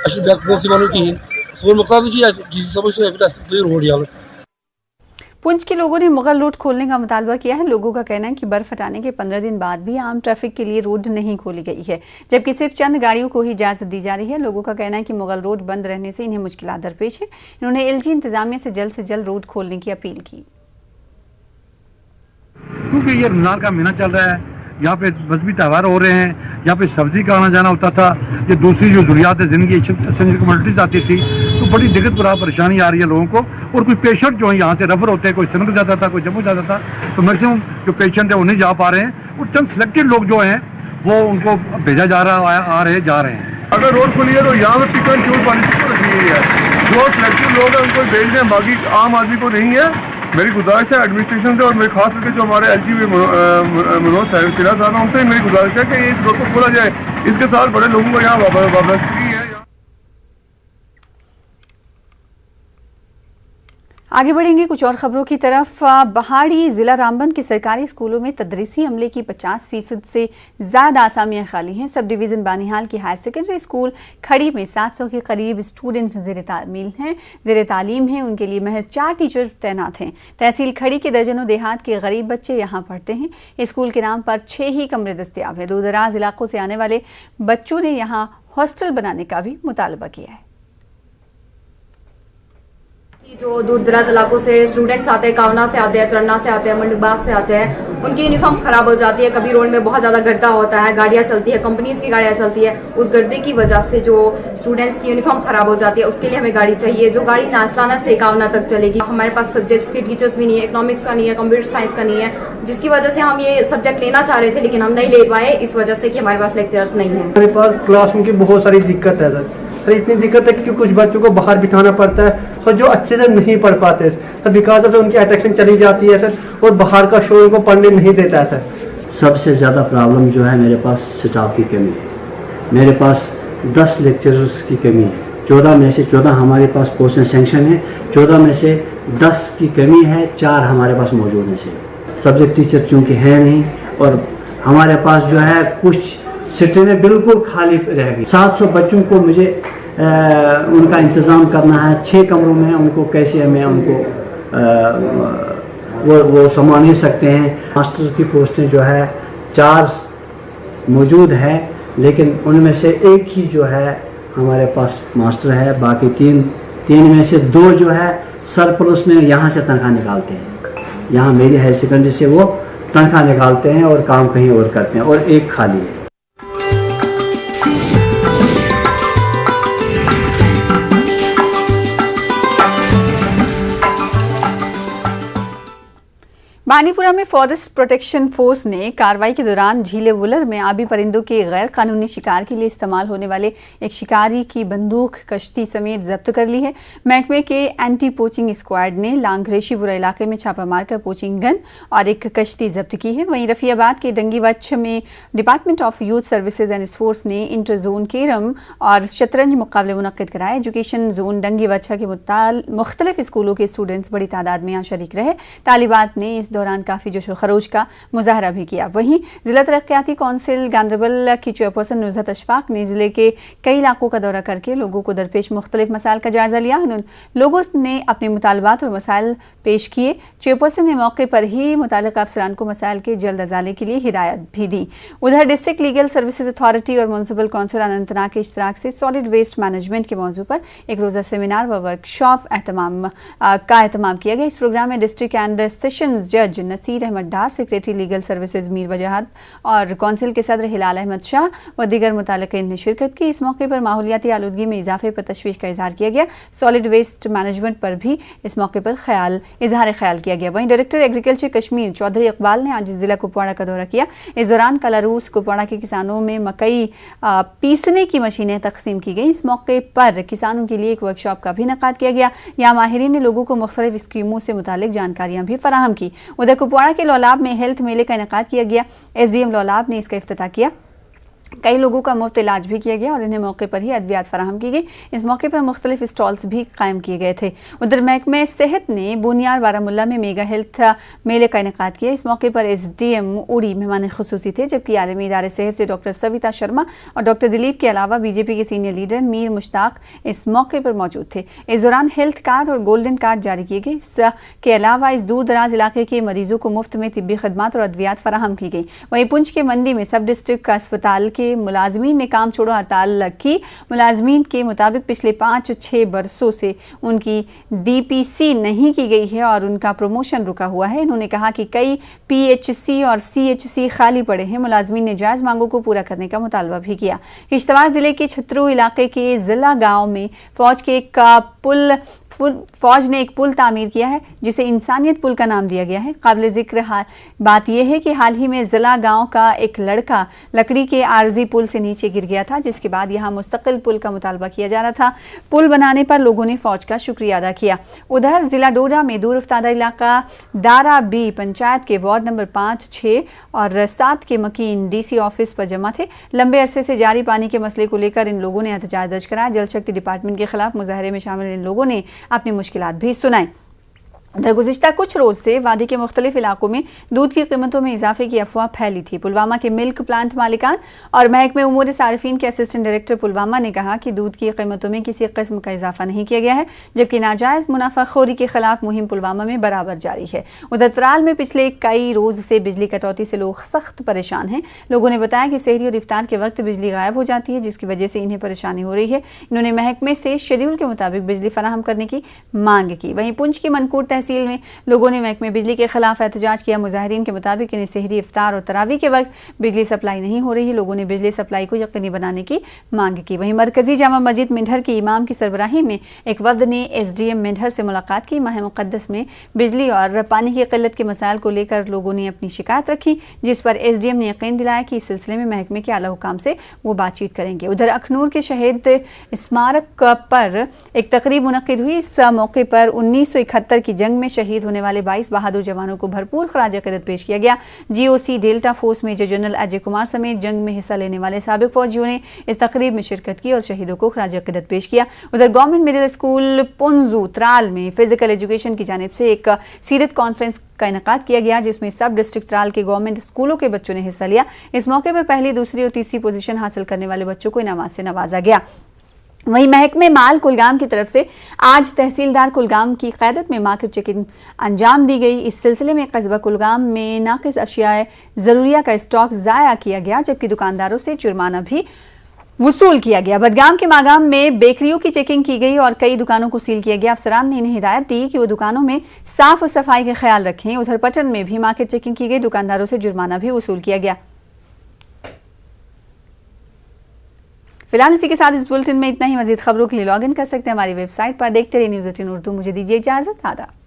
अशो बैक पोसी मानो की सोल मुकाबल जी समझ में तो रोड यालो। पुंछ के लोगों ने मुगल रोड खोलने का मुतालबा किया है। लोगों का कहना है कि बर्फ हटाने के 15 दिन बाद भी आम ट्रैफिक के लिए रोड नहीं खोली गई है, जबकि सिर्फ चंद गाड़ियों को ही इजाजत दी जा रही है। लोगों का कहना है कि मुगल रोड बंद रहने से इन्हें मुश्किलात दरपेश है। इन्होंने एलजी इंतजामिया से जल्द रोड खोलने की अपील की। क्योंकि ये रमजान का महीना चल रहा है, यहाँ पे मजहबी त्यौहार हो रहे हैं, यहाँ पे सब्जी का आना जाना होता था, ये दूसरी जो ज़रूरियात ज़िंदगी कम्युनिटीज आती थी, तो बड़ी दिक्कत परेशानी आ रही है लोगों को। और कोई पेशेंट जो है यहाँ से रेफर होते हैं, कोई श्रीनगर जाता था, कोई जम्मू जाता था, तो मैक्सिमम जो पेशेंट है वो नहीं जा पा रहे हैं। और चंद सिलेक्टेड लोग जो हैं वो उनको भेजा जा रहा है, आ रहे जा रहे हैं। अगर रोड खुली है तो यहाँ पे पिक एंड चूज पॉलिसी रखी हुई है, जो सिलेक्टेड लोग हैं उनको भेज दें, बाकी आम आदमी को नहीं है। मेरी गुजारिश है एडमिनिस्ट्रेशन से और मेरे खास करके जो हमारे एलजी मनोज सिन्हा साहब हैं उनसे मेरी गुजारिश है कि इस रोड को खोला जाए। इसके साथ बड़े लोगों को यहाँ वाबस्तगी है। आगे बढ़ेंगे कुछ और खबरों की तरफ। पहाड़ी जिला रामबन के सरकारी स्कूलों में तदरीसी अमले की 50% से ज़्यादा आसामियाँ खाली हैं। सब डिवीज़न बानिहाल की हायर सेकेंडरी स्कूल खड़ी में 700 के करीब स्टूडेंट्स ज़ेर तालीम हैं। उनके लिए महज 4 टीचर तैनात हैं। तहसील खड़ी के दर्जनों देहात के गरीब बच्चे यहाँ पढ़ते हैं। स्कूल के नाम पर 6 ही कमरे दस्तियाब हैं। दूर दराज इलाकों से आने वाले बच्चों ने यहाँ हॉस्टल बनाने का भी मुतालबा किया है। जो दूर दराज इलाकों से स्टूडेंट्स आते हैं, कावना से आते हैं, तरन्ना से आते हैं, मंडबाग से आते हैं, उनकी यूनिफॉर्म खराब हो जाती है। कभी रोड में बहुत ज़्यादा गड्ढा होता है, गाड़ियाँ चलती है, कंपनीज की गाड़ियाँ चलती है, उस गड्ढे की वजह से जो स्टूडेंट्स की यूनिफॉर्म खराब हो जाती है, उसके लिए हमें गाड़ी चाहिए। जो गाड़ी नाचलाना से कावना तक चलेगी। हमारे पास सब्जेक्ट्स के टीचर्स भी नहीं है, इकोनॉमिक्स का नहीं है, कंप्यूटर साइंस का नहीं है, जिसकी वजह से हम ये सब्जेक्ट लेना चाह रहे थे लेकिन हम नहीं ले पाए, इस वजह से कि हमारे पास लेक्चरर्स नहीं है। हमारे पास क्लासरूम की बहुत सारी दिक्कत है सर। इतनी दिक्कत है कि कुछ बच्चों को बाहर बिठाना पड़ता है तो जो अच्छे से नहीं पढ़ पाते सर, बिकॉज ऑफ उनकी अट्रैक्शन चली जाती है सर, और बाहर का शोर उनको पढ़ने नहीं देता है सर। सबसे ज़्यादा प्रॉब्लम जो है मेरे पास स्टाफ की कमी है। मेरे पास 10 लेक्चरर्स की कमी है। 14 में से 14 हमारे पास पोस्टें सेंक्शन है, 14 में से 10 की कमी है, 4 हमारे पास मौजूद हैं सर। सब्जेक्ट टीचर चूँकि है नहीं, और हमारे पास जो है कुछ सीटें बिल्कुल खाली रह गई। 700 बच्चों को मुझे उनका इंतज़ाम करना है 6 कमरों में। उनको कैसे हमें उनको वो संभाल नहीं सकते हैं। मास्टर की पोस्टें जो है 4 मौजूद है, लेकिन उनमें से एक ही जो है हमारे पास मास्टर है, बाकी तीन में से 2 जो है सरप्लस में यहाँ से तनख्वाह निकालते हैं। यहाँ मेरी हायर सेकेंडरी से वो तनख्वाह निकालते हैं और काम कहीं और करते हैं, और एक खाली है। बानीपुरा में फॉरेस्ट प्रोटेक्शन फोर्स ने कार्रवाई के दौरान झीले वुलर में आबी परिंदों के गैर कानूनी शिकार के लिए इस्तेमाल होने वाले एक शिकारी की बंदूक, कश्ती समेत जब्त कर ली है। महकमे के एंटी पोचिंग स्क्वाड ने लांगरेशीपुरा इलाके में छापा मारकर पोचिंग गन और एक कश्ती जब्त की है। वहीं रफियाबाद के डंगीवच्छ में department of youth services and sports ने इंटर जोन कैरम और शतरंज मुकाबले मुनक्किद कराए। एजुकेशन जोन डंगीवच्छ के मुख्तलिफ स्कूलों के स्टूडेंट्स बड़ी तादाद में यहाँ शरीक रहे। तालिबात ने इस दौरान काफी जोशो खरोश का मुजाहरा भी किया। वहीं जिला तरक्याती कौंसिल गांधरबल की चेयरपर्सन नुज़हत अशफाक ने जिले के कई इलाकों का दौरा करके लोगों को दरपेश मुख्तलिफ मसाइल का जायजा लिया। लोगों ने अपने मुतालबात और मसाइल पेश किए। चेयरपर्सन ने मौके पर ही मुताल्लिक़ अफसरान को मसाइल के जल्द अजाले के लिए हिदायत भी दी। उधर डिस्ट्रिक्ट लीगल सर्विसेज अथॉरिटी और म्यूनसिपल कौंसिल अनंतनाग के इश्तराक से सॉलिड वेस्ट मैनेजमेंट के मौजू पर एक रोज़ा सेमिनार व वर्कशॉप का एहतमाम किया गया। इस प्रोग्राम में डिस्ट्रिक्ट एंड सेशंस जज Naseer Ahmad Dar, secretary legal services Mir वजाहत और कौंसिल के सदर हिलाल अहमद शाह व दीगर मुताल्लिक़ीन ने शिरकत की। इस मौके पर माहौलियाती आलूदगी में इजाफे पर तशवीश का इजहार किया गया। सॉलिड वेस्ट मैनेजमेंट पर भी इस मौके पर इजहार ख्याल किया गया। वहीं डायरेक्टर एग्रीकल्चर कश्मीर चौधरी इकबाल ने आज जिला कुपवाड़ा का दौरा किया। इस दौरान कलारूस कुपवाड़ा के किसानों में मकई पीसने की मशीनें तकसीम की गई। इस मौके पर किसानों के लिए एक वर्कशॉप का भी इनेकाद किया गया। यहाँ माहिरीन ने लोगों को मुख्तलिफ स्कीमों से मुतालिक जानकारियां भी फराहम की। उधर कुपवाड़ा के लौलाब में हेल्थ मेले का इनेकाद किया गया। SDM लौलाब ने इसका इफ्तिताह किया। कई लोगों का मुफ्त इलाज भी किया गया और इन्हें मौके पर ही अद्वियात फराहम की गई। इस मौके पर मुख्तलिफ स्टॉल्स भी कायम किए गए थे। उधर महकमे सेहत ने बुनियार बारामुल्ला में मेगा हेल्थ मेले का इनेकाद किया। इस मौके पर SDM उड़ी मेहमान खुसूसी थे, जबकि आलमी इदारे सेहत से डॉक्टर सविता शर्मा और डॉक्टर दिलीप के अलावा BJP के सीनियर लीडर मीर मुश्ताक इस मौके पर मौजूद थे। इस दौरान हेल्थ कार्ड और गोल्डन कार्ड जारी किए गए। इसके अलावा इस दूर दराज इलाके के मरीजों को मुफ्त में तिब्बी खदमात और अद्वियात फराहम की गई। वहीं पुंछ के मंडी में सब डिस्ट्रिक्ट का अस्पताल के मुलाजमीन ने काम छोड़ो हड़ताल की। मुलाजमीन के मुताबिक पिछले 5-6 बरसों से उनकी DPC नहीं की गई है और उनका प्रमोशन रुका हुआ है। इन्होंने कहा कि कई PHC और CHC खाली पड़े हैं। मुलाजमीन ने जायज़ मांगों को पूरा करने का मुतालबा भी किया। किश्तवाड़ जिले के छतरू इलाके के जिला गांव में फौज ने एक पुल तामीर किया है, जिसे इंसानियत पुल का नाम दिया गया है। काबिल जिक्र बात यह है कि हाल ही में जिला गांव का एक लड़का लकड़ी के आर्जी पुल से नीचे गिर गया था, जिसके बाद यहां मुस्तकिल पुल का मुतालबा किया जा रहा था। पुल बनाने पर लोगों ने फौज का शुक्रिया अदा किया। उधर जिला डोडा में दूर अफ्तादा इलाका दारा बी पंचायत के वार्ड नंबर 5, 6 और 7 के मकीन DC ऑफिस पर जमा थे। लंबे अरसे से जारी पानी के मसले को लेकर इन लोगों ने एहतजाज दर्ज कराया। जल शक्ति डिपार्टमेंट के खिलाफ मुजाहरे में शामिल इन लोगों ने अपनी मुश्किलात भी सुनाई। गुज़िश्ता कुछ रोज से वादी के मुख्तलिफ इलाकों में दूध की कीमतों में इजाफे की अफवाह फैली थी। पुलवामा के मिल्क प्लांट मालिकान और महकमे उमूर सारिफीन के असिस्टेंट डायरेक्टर पुलवामा ने कहा कि दूध की कीमतों में किसी किस्म का इजाफा नहीं किया गया है, जबकि नाजायज़ मुनाफाखोरी के खिलाफ मुहिम पुलवामा में बराबर जारी है। उधर त्राल में पिछले कई रोज से बिजली कटौती से लोग सख्त परेशान हैं। लोगों ने बताया कि सहरी और इफ्तार के वक्त बिजली गायब हो जाती है, जिसकी वजह से इन्हें परेशानी हो रही है। इन्होंने महकमे से शेड्यूल के मुताबिक बिजली फराहम करने की मांग की। वहीं पुंछ की मनकोट तहसील में लोगों ने महकमे बिजली के खिलाफ एहतजाज किया। मुजाहिरीन के मुताबिक इन्हें सहरी, इफ्तार और तरावी के वक्त बिजली सप्लाई नहीं हो रही। लोगों ने बिजली सप्लाई को यकीनी बनाने की मांग की। वहीं मरकजी जामा मस्जिद मेंढर की इमाम की सरबराही में एक वफ्द ने SDM मेंढर से मुलाकात की। माह मुक़द्दस में बिजली और पानी की किल्लत के मसाइल को लेकर लोगों ने अपनी शिकायत रखी, जिस पर SDM ने यकीन दिलाया कि इस सिलसिले में महकमे के आला हुकाम से वो बातचीत करेंगे। उधर अखनूर के शहीद स्मारक पर एक तकरीब मुनक्किद हुई। इस मौके पर 1971 की जंग में शहीद होने वाले 22 बहादुर जवानों को भरपूर खराज अक़ीदत पेश किया गया। GOC delta force major general Ajay Kumar समेत जंग में हिस्सा लेने वाले साबिक फौजियों ने इस तकरीब में शिरकत की और शहीदों को खराज अक़ीदत पेश किया। उधर गवर्नमेंट मिडिल स्कूल पुंजू त्राल में फिजिकल एजुकेशन की जानिब से एक सीरत कॉन्फ्रेंस का इनेकाद किया गया, जिसमें सब डिस्ट्रिक्ट त्राल के गवर्नमेंट स्कूलों के बच्चों ने हिस्सा लिया। इस मौके पर पहली, दूसरी और तीसरी पोजीशन हासिल करने वाले बच्चों को इनामात से नवाजा गया। वहीं महकमे माल कुलगाम की तरफ से आज तहसीलदार कुलगाम की क़यादत में मार्केट चेकिंग अंजाम दी गई। इस सिलसिले में कस्बा कुलगाम में नाकिस अशियाए ज़रूरिया का स्टॉक ज़ाया किया गया, जबकि दुकानदारों से जुर्माना भी वसूल किया गया। बडगाम के मागाम में बेकरियों की चेकिंग की गई और कई दुकानों को सील किया गया। अफसरान ने इन्हें हिदायत दी कि वो दुकानों में साफ और सफाई का ख्याल रखें। उधर पटन में भी मार्केट चेकिंग की गई, दुकानदारों से जुर्माना भी वसूल किया गया। फिलहाल इसी के साथ इस बुलेटिन में इतना ही। मजीद खबरों के लिए लॉग इन कर सकते हैं हमारी वेबसाइट पर। देखते रहिए न्यूज़ 18 उर्दू। मुझे दीजिए इजाजत। आदाब।